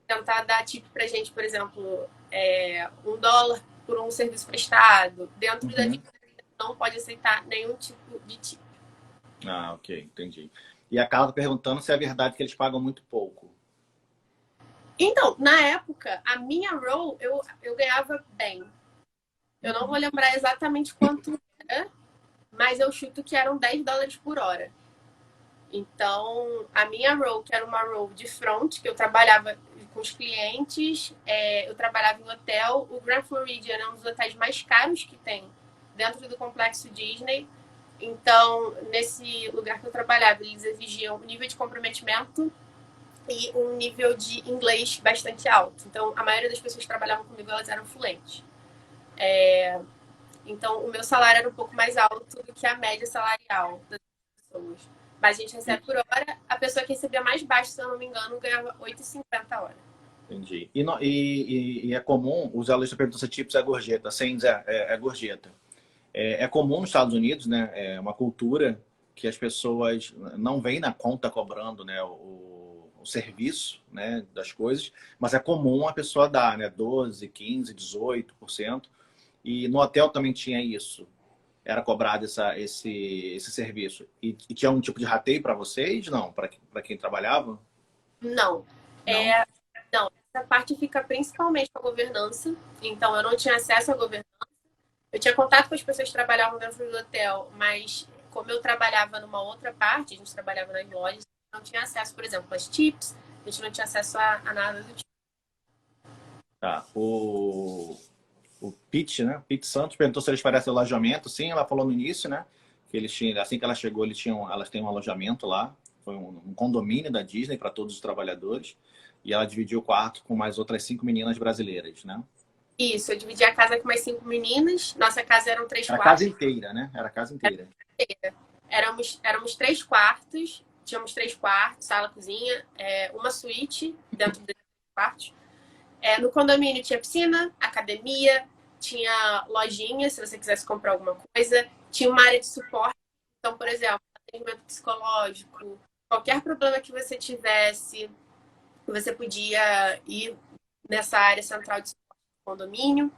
Tentar dar tip pra gente, por exemplo, $1 por um serviço prestado. Dentro da dívida, não pode aceitar nenhum tipo de tip. Ah, ok, entendi. E a Carla tá perguntando se é verdade que eles pagam muito pouco. Então, na época, a minha roll, eu ganhava bem. Eu não vou lembrar exatamente quanto era, mas eu chuto que eram $10 por hora. Então, a minha roll, que era uma roll de front, que eu trabalhava com os clientes, eu trabalhava em hotel. O Grand Floridian é um dos hotéis mais caros que tem dentro do complexo Disney. Então, nesse lugar que eu trabalhava, eles exigiam um nível de comprometimento e um nível de inglês bastante alto. Então, a maioria das pessoas que trabalhavam comigo, elas eram fluentes. Então, o meu salário era um pouco mais alto do que a média salarial das pessoas. Mas a gente recebe por hora. A pessoa que recebia mais baixo, se eu não me engano, ganhava R$8,50 a hora. Entendi. E é comum, os alunos perguntam se tips é gorjeta. Sem dizer, é gorjeta. É comum nos Estados Unidos, né? É uma cultura que as pessoas não veem na conta cobrando, né, o serviço, né, das coisas, mas é comum a pessoa dar, né, 12, 15, 18%. E no hotel também tinha isso. Era cobrado esse serviço. E tinha um tipo de rateio para vocês? Não? Para quem trabalhava? Não. Não. Essa parte fica principalmente com a governança. Então, eu não tinha acesso à governança. Eu tinha contato com as pessoas que trabalhavam dentro do hotel, mas como eu trabalhava numa outra parte, a gente trabalhava nas lojas, não tinha acesso, por exemplo, às tips, a gente não tinha acesso a nada do tipo. Tá. O Pete, né? Pete Santos perguntou se eles parecem alojamento. Sim, ela falou no início, né? Que eles tinham, assim que ela chegou, elas têm um alojamento lá. Foi um condomínio da Disney para todos os trabalhadores. E ela dividiu o quarto com mais outras 5 meninas brasileiras, né? Isso, eu dividi a casa com mais 5 meninas. Nossa casa eram 3 quartos. Era a casa inteira, né? Era a casa inteira. Éramos 3 quartos. Tínhamos 3 quartos, sala, cozinha, uma suíte dentro desses quartos. No condomínio tinha piscina, academia, tinha lojinha, se você quisesse comprar alguma coisa. Tinha uma área de suporte. Então, por exemplo, atendimento psicológico, qualquer problema que você tivesse, você podia ir nessa área central de suporte do condomínio.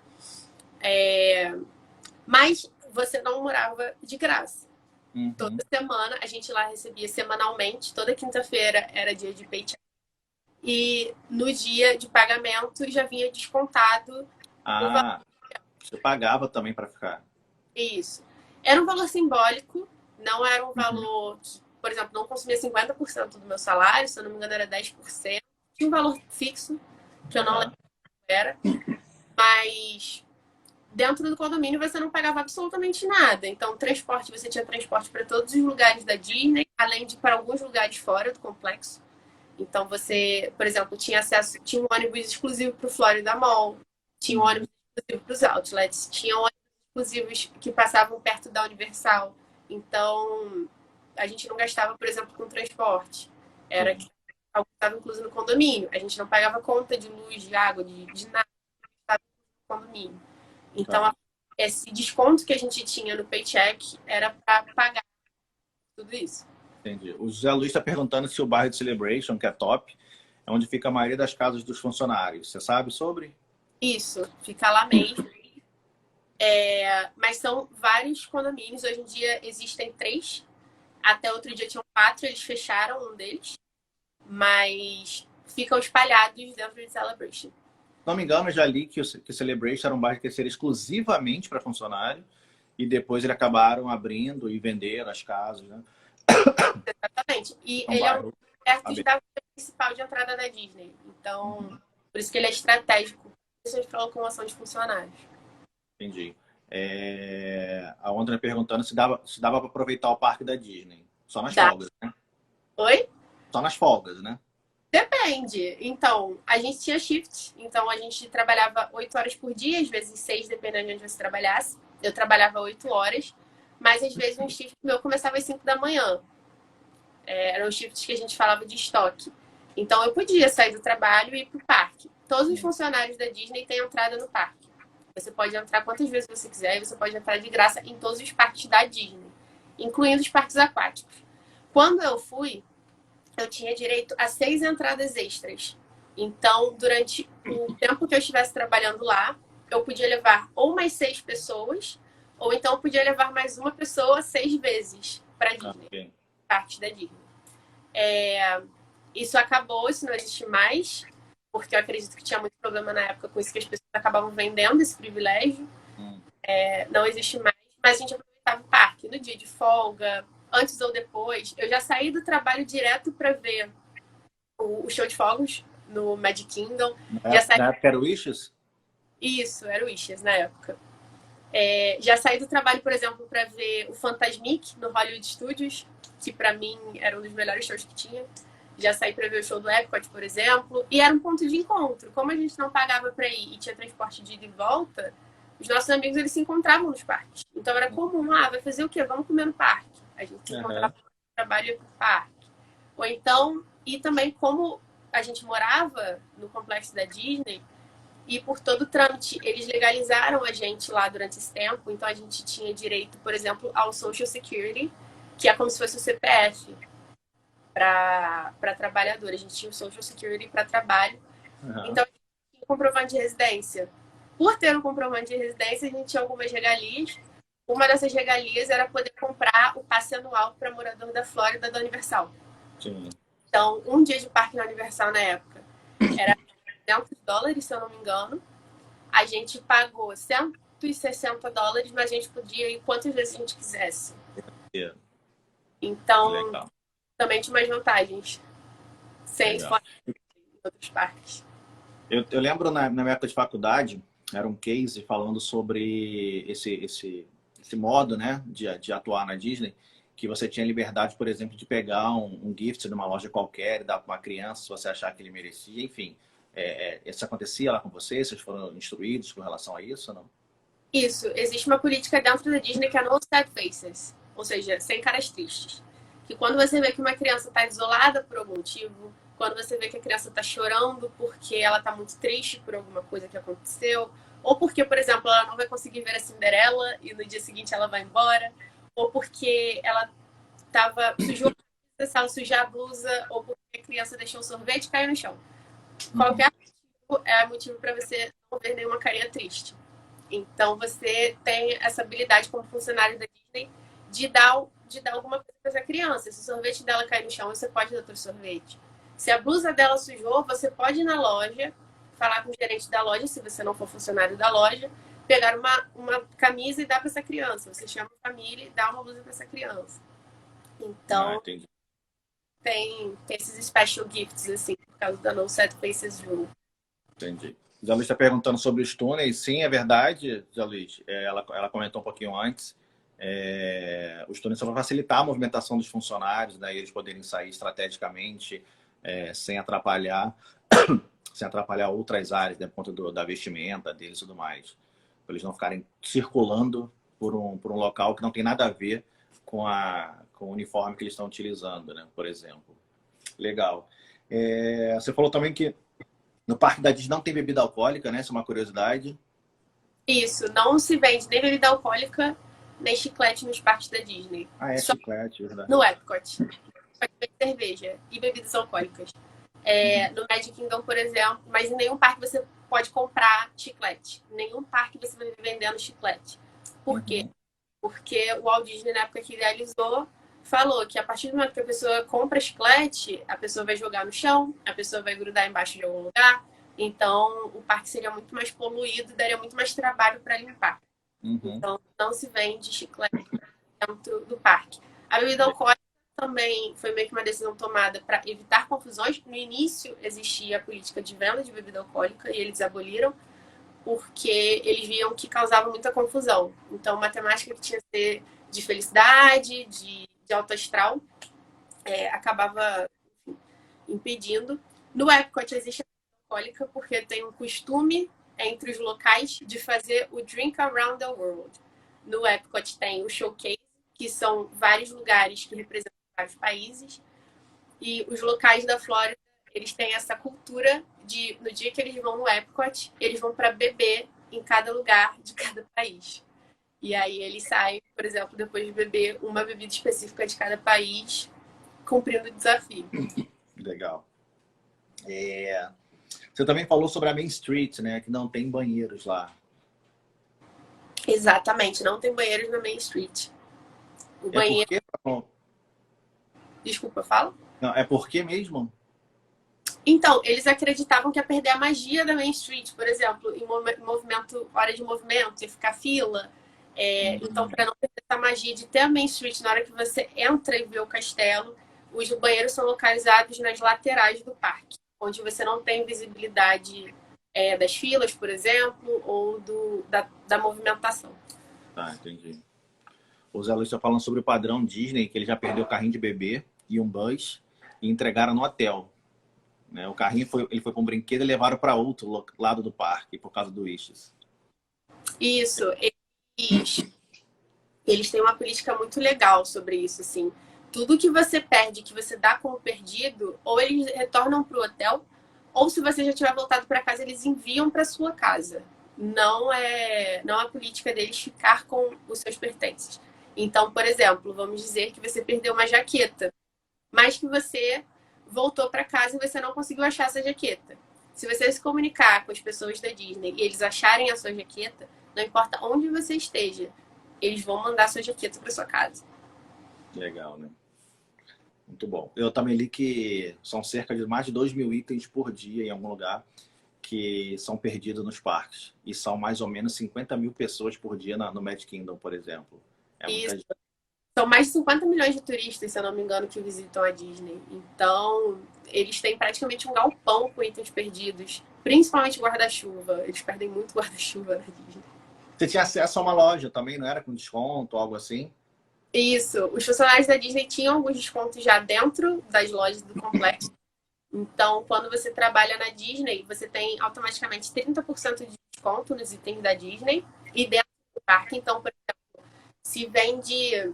Mas você não morava de graça. Toda semana, a gente lá recebia semanalmente, toda quinta-feira era dia de paycheck. E no dia de pagamento já vinha descontado. Você pagava também para ficar. Isso. Era um valor simbólico, não era um valor que, por exemplo, não consumia 50% do meu salário, se eu não me engano era 10%. Tinha um valor fixo, que eu não lembro qual era, mas dentro do condomínio você não pagava absolutamente nada. Então, transporte, você tinha transporte para todos os lugares da Disney, além de para alguns lugares fora do complexo. Então você, por exemplo, tinha um ônibus exclusivo para o Florida Mall, tinha um ônibus exclusivo para os outlets, tinha ônibus exclusivos que passavam perto da Universal. Então a gente não gastava, por exemplo, com transporte. Era algo que estava incluso no condomínio. A gente não pagava conta de luz, de água, de nada, estava no condomínio. Então esse desconto que a gente tinha no paycheck era para pagar tudo isso. Entendi. O José Luiz está perguntando se o bairro de Celebration, que é top, é onde fica a maioria das casas dos funcionários. Você sabe sobre? Isso, fica lá mesmo. Mas são vários condomínios. Hoje em dia existem 3. Até outro dia tinham 4, eles fecharam um deles. Mas ficam espalhados dentro de Celebration. Se não me engano, eu já li que o Celebration era um bairro que ia ser exclusivamente para funcionário e depois eles acabaram abrindo e vendendo as casas, né? Exatamente. E ele é perto da principal de entrada da Disney. Então, por isso que ele é estratégico para locomoção de funcionários. Entendi. A André perguntando se dava para aproveitar o parque da Disney. Só nas folgas, né? Oi? Só nas folgas, né? Depende. Então, a gente tinha shift. Então, a gente trabalhava 8 horas por dia, às vezes 6, dependendo de onde você trabalhasse. Eu trabalhava 8 horas, mas às vezes um shift meu começava às 5 da manhã. Eram os shifts que a gente falava de estoque. Então, eu podia sair do trabalho e ir para o parque. Todos os funcionários da Disney têm entrada no parque. Você pode entrar quantas vezes você quiser e você pode entrar de graça em todos os parques da Disney, incluindo os parques aquáticos. Quando eu fui, eu tinha direito a 6 entradas extras. Então, durante o tempo que eu estivesse trabalhando lá, eu podia levar ou mais 6 pessoas, ou então eu podia levar mais uma pessoa 6 vezes para a Disney. Okay. Parte da Disney. Isso acabou, isso não existe mais, porque eu acredito que tinha muito problema na época com isso, que as pessoas acabavam vendendo esse privilégio. Não existe mais, mas a gente aproveitava o parque no dia de folga, antes ou depois. Eu já saí do trabalho direto para ver o show de fogos no Magic Kingdom. Na época era o Wishes? Isso, era o Wishes na época. Já saí do trabalho, por exemplo, para ver o Fantasmic no Hollywood Studios, que para mim era um dos melhores shows que tinha. Já saí para ver o show do Epcot, por exemplo. E era um ponto de encontro. Como a gente não pagava para ir e tinha transporte de ida e volta, os nossos amigos eles se encontravam nos parques. Então era comum, vai fazer o quê? Vamos comer no parque. A gente se encontrava no trabalho e ia pro parque. Ou então, e também como a gente morava no complexo da Disney, e por todo o trâmite, eles legalizaram a gente lá durante esse tempo. Então a gente tinha direito, por exemplo, ao Social Security, que é como se fosse o CPF para trabalhador. A gente tinha o Social Security para trabalho. Então a gente tinha um comprovante de residência. Por ter um comprovante de residência, a gente tinha algumas regalias. Uma dessas regalias era poder comprar o passe anual para morador da Flórida da Universal. Sim. Então, um dia de parque na Universal na época era $200, se eu não me engano. A gente pagou $160, mas a gente podia ir quantas vezes a gente quisesse. Então, também tinha umas vantagens. Sem fora em outros parques. Eu lembro na minha época de faculdade, era um case falando sobre esse modo, né, de atuar na Disney, que você tinha liberdade, por exemplo, de pegar um gift de uma loja qualquer e dar para uma criança se você achar que ele merecia, enfim. Isso acontecia lá com vocês? Vocês foram instruídos com relação a isso ou não? Isso. Existe uma política dentro da Disney que é no sad faces, ou seja, sem caras tristes. Que quando você vê que uma criança está isolada por algum motivo, quando você vê que a criança está chorando porque ela está muito triste por alguma coisa que aconteceu, ou porque, por exemplo, ela não vai conseguir ver a Cinderela e no dia seguinte ela vai embora, ou porque ela precisava sujar a blusa, ou porque a criança deixou o sorvete e caiu no chão. Qualquer motivo é motivo para você não ver nenhuma carinha triste. Então você tem essa habilidade como funcionário da Disney de dar alguma coisa para essa criança. Se o sorvete dela cair no chão, você pode dar outro sorvete. Se a blusa dela sujou, você pode ir na loja, falar com o gerente da loja, se você não for funcionário da loja, pegar uma camisa e dar para essa criança. Você chama a família e dá uma blusa para essa criança. Então, tem esses special gifts, assim, por causa da No Set Faces Rule. Entendi. Zé Luiz está perguntando sobre os túneis. Sim, é verdade, Zé Luiz. Ela comentou um pouquinho antes. Os túneis só vão facilitar a movimentação dos funcionários, né, eles poderem sair estrategicamente sem atrapalhar, sem atrapalhar outras áreas, né, por conta da vestimenta deles e tudo mais. Para eles não ficarem circulando por um local que não tem nada a ver com o uniforme que eles estão utilizando, né, por exemplo. Legal. Você falou também que no Parque da Disney não tem bebida alcoólica, né? Isso é uma curiosidade. Isso, não se vende nem bebida alcoólica, nem chiclete nos parques da Disney. Ah, é Só chiclete, verdade. no Epcot. Pode ter cerveja e bebidas alcoólicas. No Magic Kingdom, por exemplo, mas em nenhum parque você pode comprar chiclete. Em nenhum parque você vai vendendo chiclete. Por quê? Porque o Walt Disney, na época que idealizou, falou que a partir do momento que a pessoa compra chiclete, a pessoa vai jogar no chão, a pessoa vai grudar embaixo de algum lugar. Então, o parque seria muito mais poluído e daria muito mais trabalho para limpar. Então, não se vende chiclete dentro do parque. A bebida alcoólica também foi meio que uma decisão tomada para evitar confusões. No início, existia a política de venda de bebida alcoólica e eles aboliram porque eles viam que causava muita confusão. Então, uma temática que tinha que ser de felicidade, de alto astral, acabava impedindo. No Epcot existe a bebida alcoólica porque tem um costume entre os locais de fazer o Drink Around the World. No Epcot tem o Showcase, que são vários lugares que representam vários países. E os locais da Flórida, eles têm essa cultura de, no dia que eles vão no Epcot, eles vão para beber em cada lugar de cada país. E aí eles saem, por exemplo, depois de beber uma bebida específica de cada país, cumprindo o desafio. Legal. Você também falou sobre a Main Street, né? Que não tem banheiros lá. Exatamente, não tem banheiros na Main Street. O banheiro... Porque... Desculpa, fala? Não, é porque mesmo? Então, eles acreditavam que ia perder a magia da Main Street, por exemplo, em movimento, hora de movimento, ia ficar fila. Então, para não perder essa magia de ter a Main Street na hora que você entra e vê o castelo, os banheiros são localizados nas laterais do parque, onde você não tem visibilidade das filas, por exemplo, ou da movimentação. Tá, entendi. O Zé Luiz está falando sobre o padrão Disney, que ele já perdeu o carrinho de bebê e um bus e entregaram no hotel. Né? O carrinho ele foi para um brinquedo e levaram para outro lado do parque, por causa do Wishes. Isso. Eles têm uma política muito legal sobre isso, assim. Tudo que você perde, que você dá como perdido, ou eles retornam para o hotel, ou se você já tiver voltado para casa, eles enviam para sua casa. Não é a política deles ficar com os seus pertences. Então, por exemplo, vamos dizer que você perdeu uma jaqueta, mas que você voltou para casa e você não conseguiu achar essa jaqueta. Se você se comunicar com as pessoas da Disney e eles acharem a sua jaqueta, não importa onde você esteja, eles vão mandar a sua jaqueta para sua casa. Legal, né? Muito bom. Eu também li que são cerca de mais de 2.000 itens por dia em algum lugar que são perdidos nos parques. E são mais ou menos 50 mil pessoas por dia no Magic Kingdom, por exemplo. Isso. São mais de 50 milhões de turistas, se eu não me engano, que visitam a Disney. Então, eles têm praticamente um galpão com itens perdidos. Principalmente guarda-chuva. Eles perdem muito guarda-chuva na Disney. Você tinha acesso a uma loja também, não era? Com desconto, algo assim? Isso. Os funcionários da Disney tinham alguns descontos já dentro das lojas do complexo. Então, quando você trabalha na Disney, você tem automaticamente 30% de desconto nos itens da Disney e dentro do parque. Então, por exemplo, se vende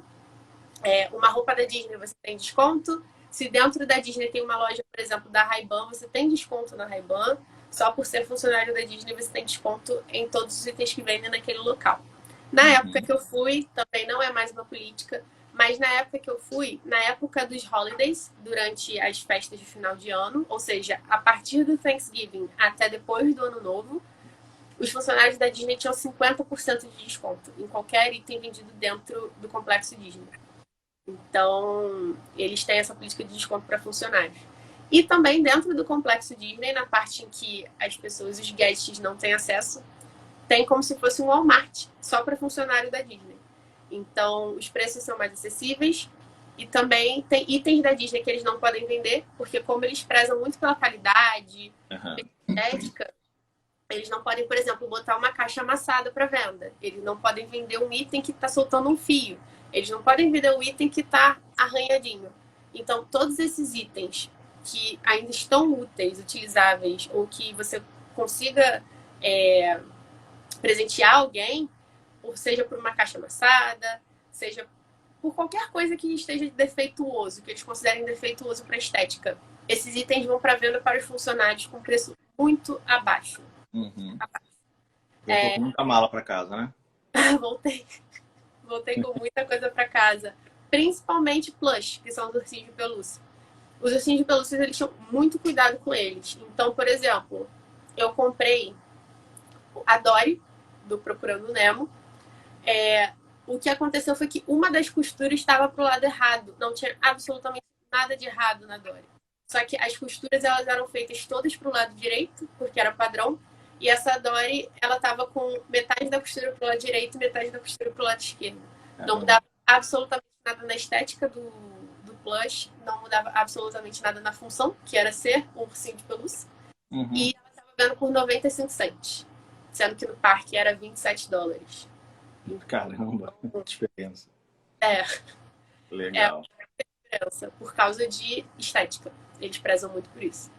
uma roupa da Disney, você tem desconto. Se dentro da Disney tem uma loja, por exemplo, da Ray-Ban, você tem desconto na Ray-Ban. Só por ser funcionário da Disney, você tem desconto em todos os itens que vendem naquele local. Na época que eu fui, também não é mais uma política, mas na época que eu fui, na época dos holidays, durante as festas de final de ano, ou seja, a partir do Thanksgiving até depois do Ano Novo, os funcionários da Disney tinham 50% de desconto em qualquer item vendido dentro do complexo Disney. Então, eles têm essa política de desconto para funcionários. E também dentro do complexo Disney, na parte em que as pessoas, os guests, não têm acesso, tem como se fosse um Walmart, só para funcionário da Disney. Então, os preços são mais acessíveis e também tem itens da Disney que eles não podem vender, porque como eles prezam muito pela qualidade, estética, eles não podem, por exemplo, botar uma caixa amassada para venda. Eles não podem vender um item que está soltando um fio. Eles não podem vender um item que está arranhadinho. Então, todos esses itens que ainda estão úteis, utilizáveis, ou que você consiga presentear alguém, seja por uma caixa amassada, seja por qualquer coisa que esteja defeituoso, que eles considerem defeituoso para estética. Esses itens vão para venda para os funcionários com preço muito abaixo. Uhum. Eu tô com muita mala para casa, né? Voltei com muita coisa para casa. Principalmente plush, que são os ursinhos de pelúcia. Os ursinhos de pelúcia, eles tinham muito cuidado com eles. Então, por exemplo, eu comprei a Dory, do Procurando Nemo. O que aconteceu foi que uma das costuras estava pro lado errado. Não tinha absolutamente nada de errado na Dory. Só que as costuras, elas eram feitas todas pro lado direito, porque era padrão. E essa Dory, ela tava com metade da costura pro lado direito e metade da costura pro lado esquerdo. Não mudava absolutamente nada na estética do plush, não mudava absolutamente nada na função, que era ser um ursinho de pelúcia. Uhum. E ela estava vendo por 95 cents, sendo que no parque era $27. Caramba, diferença. Legal. Diferença por causa de estética. Eles prezam muito por isso.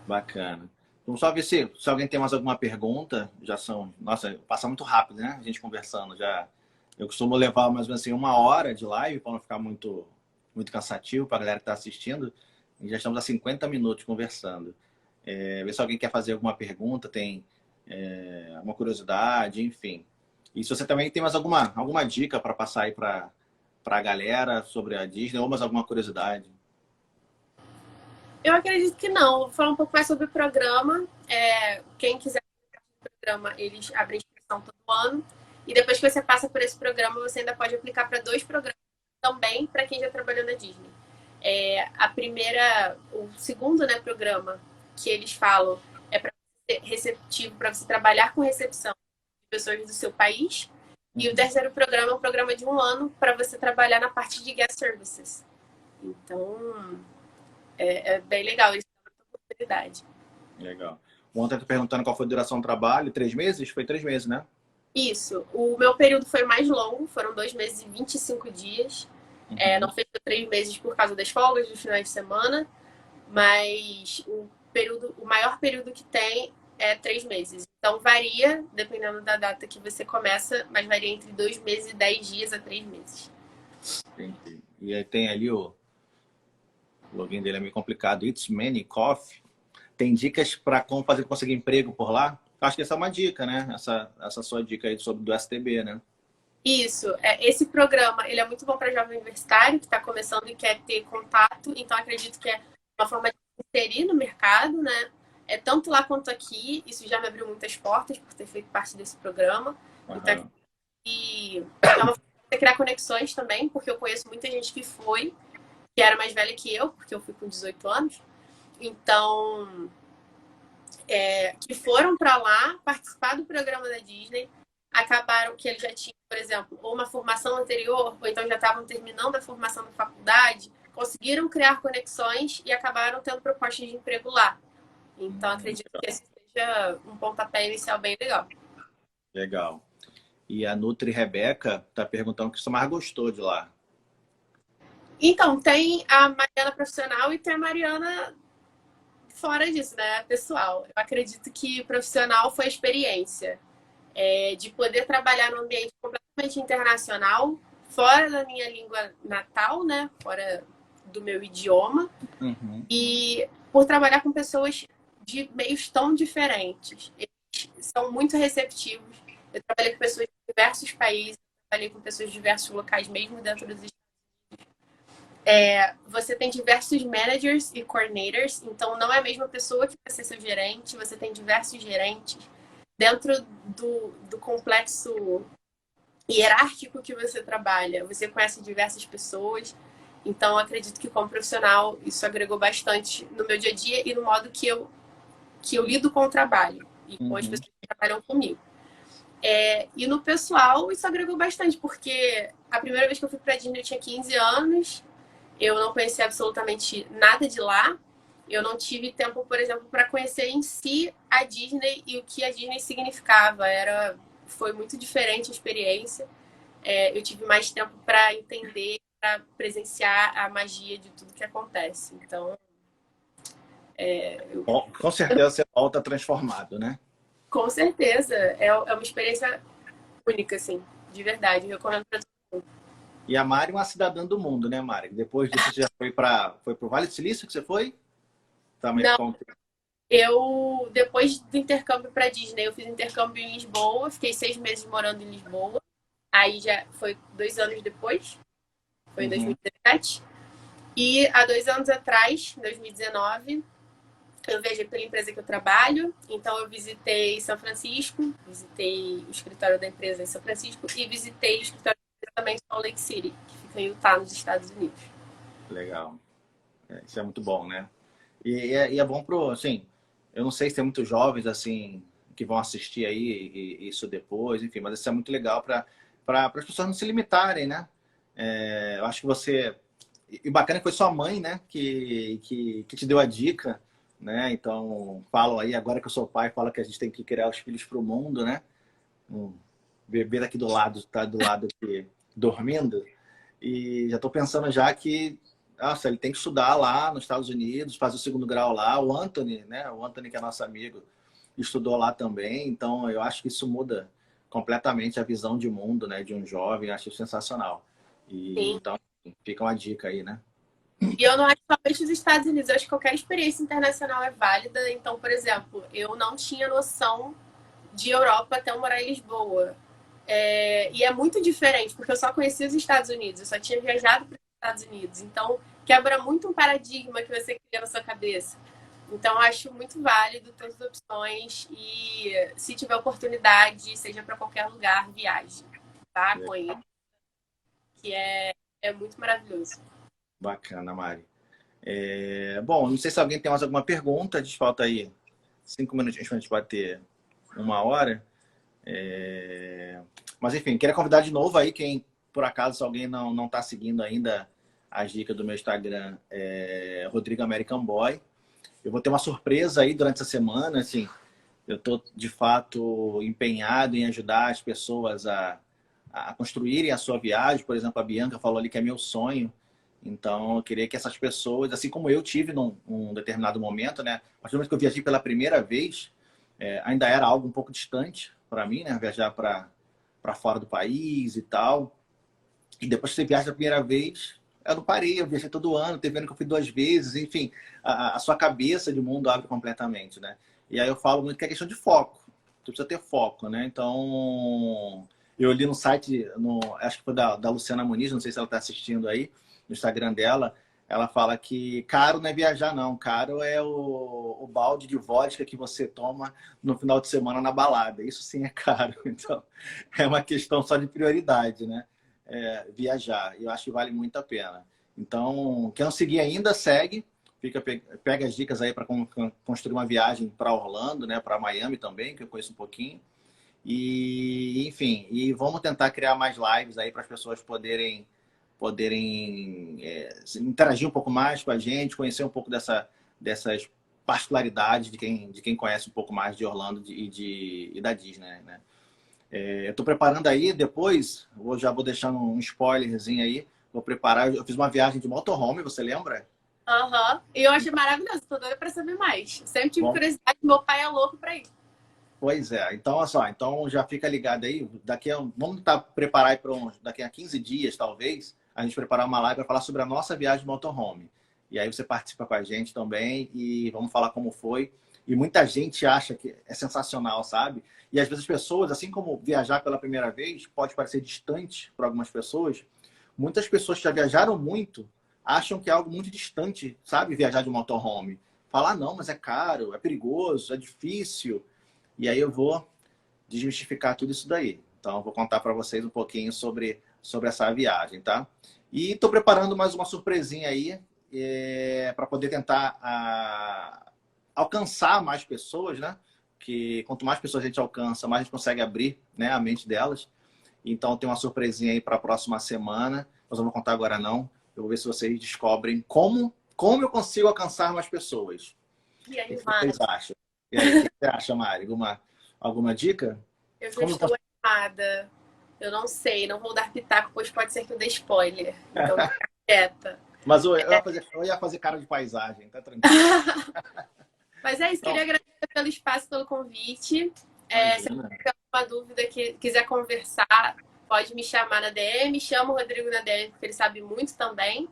Bacana. Vamos só ver se alguém tem mais alguma pergunta. Já são... Nossa, passa muito rápido, né? A gente conversando. Eu costumo levar mais ou menos assim 1 hora de live para não ficar muito cansativo para a galera que está assistindo. E já estamos há 50 minutos conversando. Ver se alguém quer fazer alguma pergunta, tem alguma curiosidade, enfim. E se você também tem mais alguma dica para passar aí para a galera sobre a Disney ou mais alguma curiosidade. Eu acredito que não. Vou falar um pouco mais sobre o programa. Quem quiser o programa, eles abrem inscrição todo ano. E depois que você passa por esse programa, você ainda pode aplicar para 2 programas também para quem já trabalhou na Disney. O segundo, né, programa que eles falam é para ser receptivo, para você trabalhar com recepção de pessoas do seu país. E o terceiro programa é um programa de 1 ano para você trabalhar na parte de guest services. Então, é bem legal, eles têm muita oportunidade. Legal. Ontem eu tô perguntando qual foi a duração do trabalho. 3 meses? Foi 3 meses, né? Isso. O meu período foi mais longo, foram 2 meses e 25 dias. Não fez 3 meses por causa das folgas dos finais de semana, mas o maior período que tem é 3 meses. Então varia, dependendo da data que você começa, mas varia entre 2 meses e 10 dias a 3 meses. Entendi. E aí tem ali o login dele é meio complicado. It's Many Coffee. Tem dicas para como conseguir emprego por lá? Acho que essa é uma dica, né? Essa sua dica aí sobre do STB, né? Isso. Esse programa, ele é muito bom para jovem universitário que está começando e quer ter contato. Então, acredito que é uma forma de se inserir no mercado, né? Tanto lá quanto aqui. Isso já me abriu muitas portas por ter feito parte desse programa. Uhum. Então, e é uma forma de criar conexões também, porque eu conheço muita gente que era mais velha que eu, porque eu fui com 18 anos. Então, que foram para lá participar do programa da Disney, acabaram que eles já tinham, por exemplo, ou uma formação anterior, ou então já estavam terminando a formação da faculdade, conseguiram criar conexões e acabaram tendo propostas de emprego lá. Então, acredito que esse seja um pontapé inicial bem legal. Legal. E a Nutri Rebeca está perguntando o que você mais gostou de lá. Então, tem a Mariana profissional e tem a Mariana fora disso, né, pessoal. Eu acredito que profissional foi a experiência de poder trabalhar num ambiente completamente internacional, fora da minha língua natal, né, fora do meu idioma, e por trabalhar com pessoas de meios tão diferentes. Eles são muito receptivos. Eu trabalhei com pessoas de diversos países, trabalhei com pessoas de diversos locais, mesmo dentro dos Estados Unidos. Você tem diversos managers e coordinators, então não é a mesma pessoa que vai ser seu gerente, você tem diversos gerentes. Dentro do complexo hierárquico que você trabalha, você conhece diversas pessoas. Então, acredito que como profissional, isso agregou bastante no meu dia a dia e no modo que eu lido com o trabalho e com as pessoas que trabalham comigo. E no pessoal, isso agregou bastante, porque a primeira vez que eu fui para a Disney eu tinha 15 anos, eu não conhecia absolutamente nada de lá. Eu não tive tempo, por exemplo, para conhecer em si a Disney e o que a Disney significava. Foi muito diferente a experiência. Eu tive mais tempo para entender, para presenciar a magia de tudo que acontece. Então, Com certeza você volta transformado, né? Com certeza, é uma experiência única, assim, de verdade. Eu recomendo para todo mundo. E a Mari é uma cidadã do mundo, né, Mari? Depois disso, você já foi pro Vale do Silício que você foi? Também Não, com... depois do intercâmbio para Disney, eu fiz intercâmbio em Lisboa, fiquei 6 meses morando em Lisboa. Aí já foi 2 anos depois, foi em Uhum. 2017. E há 2 anos atrás, em 2019, eu viajei pela empresa que eu trabalho. Então eu visitei São Francisco, visitei o escritório da empresa em São Francisco e visitei o escritório da empresa também em Salt Lake City, que fica em Utah, nos Estados Unidos. Legal. Isso é muito bom, né? E é bom pro, assim, eu não sei se tem muitos jovens, assim, que vão assistir aí isso depois, enfim, mas isso é muito legal para as pessoas não se limitarem, né? Eu acho que você... E bacana que foi sua mãe, né, que te deu a dica, né? Então, falam aí, agora que eu sou pai, fala que a gente tem que criar os filhos para o mundo, né? Um bebê daqui do lado, tá do lado aqui, dormindo. E já estou pensando já que, nossa, ele tem que estudar lá nos Estados Unidos, fazer o segundo grau lá. O Anthony, né? O Anthony, que é nosso amigo, estudou lá também. Então, eu acho que isso muda completamente a visão de mundo, né? De um jovem. Eu acho sensacional. E Sim. então, fica uma dica aí, né? E eu não acho somente os Estados Unidos, eu acho que qualquer experiência internacional é válida. Então, por exemplo, eu não tinha noção de Europa até eu morar em Lisboa. E é muito diferente, porque eu só conhecia os Estados Unidos, eu só tinha viajado para os Estados Unidos. Então, quebra muito um paradigma que você cria na sua cabeça. Então, eu acho muito válido todas as opções e se tiver oportunidade, seja para qualquer lugar, viaje, tá? Conheça, que é muito maravilhoso. Bacana, Mari. Bom, não sei se alguém tem mais alguma pergunta. A gente falta aí 5 minutinhos para a gente bater 1 hora. Mas enfim, queria convidar de novo aí quem, por acaso, se alguém não está seguindo ainda as dicas do meu Instagram, Rodrigo American Boy. Eu vou ter uma surpresa aí durante essa semana, assim, eu estou de fato empenhado em ajudar as pessoas a construírem a sua viagem. Por exemplo, a Bianca falou ali que é meu sonho. Então, eu queria que essas pessoas, assim como eu tive num determinado momento, né? A partir do momento que eu viajei pela primeira vez, ainda era algo um pouco distante para mim, né? Viajar para fora do país e tal. E depois que você viaja a primeira vez, eu não parei, eu viajei todo ano, teve ano que eu fui 2 vezes, enfim, a sua cabeça de mundo abre completamente, né? E aí eu falo muito que é questão de foco. Você precisa ter foco, né? Então, eu li no site, acho que foi da Luciana Muniz, não sei se ela está assistindo aí, no Instagram dela, ela fala que caro não é viajar, não. Caro é o balde de vodka que você toma no final de semana na balada. Isso sim é caro. Então, é uma questão só de prioridade, né? Viajar. Eu acho que vale muito a pena. Então, quem não seguir ainda, segue. Pega as dicas aí para construir uma viagem para Orlando, né? Para Miami também, que eu conheço um pouquinho. E, enfim, e vamos tentar criar mais lives aí para as pessoas poderem interagir um pouco mais com a gente, conhecer um pouco dessas particularidades de quem conhece um pouco mais de Orlando e da Disney, né? Eu estou preparando aí, depois, já vou deixando um spoilerzinho aí, vou preparar, eu fiz uma viagem de motorhome, você lembra? Aham. Uhum. E eu achei maravilhoso, tô doida pra saber mais. Sempre tive Bom, curiosidade, meu pai é louco pra ir. pois é, então olha só, então já fica ligado aí, vamos tentar preparar aí para daqui a 15 dias, talvez, a gente preparar uma live para falar sobre a nossa viagem de motorhome. E aí você participa com a gente também e vamos falar como foi. E muita gente acha que é sensacional, sabe? E às vezes as pessoas, assim como viajar pela primeira vez, pode parecer distante para algumas pessoas, muitas pessoas que já viajaram muito acham que é algo muito distante, sabe? Viajar de motorhome. Falar, não, mas é caro, é perigoso, é difícil. E aí eu vou desmistificar tudo isso daí. Então, eu vou contar para vocês um pouquinho sobre essa viagem, tá? E estou preparando mais uma surpresinha aí para poder tentar alcançar mais pessoas, né? Que quanto mais pessoas a gente alcança, mais a gente consegue abrir, né, a mente delas. Então, tem uma surpresinha aí para a próxima semana. Nós vamos contar agora não. Eu vou ver se vocês descobrem como eu consigo alcançar mais pessoas. E O que animada. vocês acham? E aí, o que você acha, Mari? Alguma dica? Eu já Como eu estou posso... animada. Eu não sei, não vou dar pitaco, pois pode ser que eu dê spoiler. Então, vou ficar quieta. Mas eu ia fazer cara de paisagem, tá tranquilo. Mas é isso, Então, queria agradecer pelo espaço, pelo convite. Se imagina. tiver alguma dúvida que quiser conversar, pode me chamar na DM, chama o Rodrigo na DM, porque ele sabe muito também.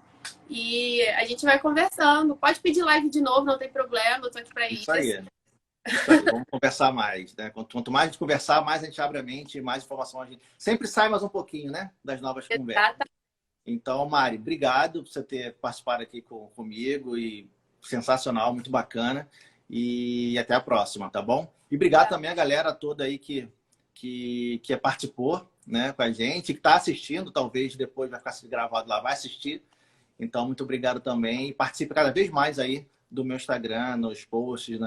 E a gente vai conversando. Pode pedir live de novo, não tem problema, eu tô aqui para Isso isso. aí. Isso aí, vamos conversar mais, né? Quanto mais a gente conversar, mais a gente abre a mente, mais informação a gente... Sempre sai mais um pouquinho, né? Das novas conversas. Exata. Então, Mari, obrigado por você ter participado aqui comigo e sensacional, muito bacana. E até a próxima, tá bom? E obrigado também a galera toda aí que participou, né, com a gente, que está assistindo, talvez depois vai ficar gravado lá, vai assistir. Então, muito obrigado também. E participe cada vez mais aí do meu Instagram, nos posts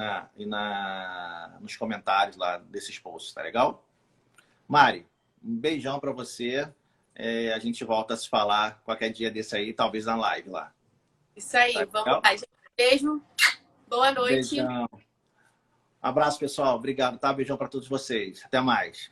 nos comentários lá desses posts, tá legal? Mari, um beijão para você. A gente volta a se falar qualquer dia desse aí, talvez na live lá. Isso aí, Tá vamos legal? lá. Beijo, boa noite. Beijão. Abraço, pessoal. Obrigado, tá? Beijão para todos vocês. Até mais.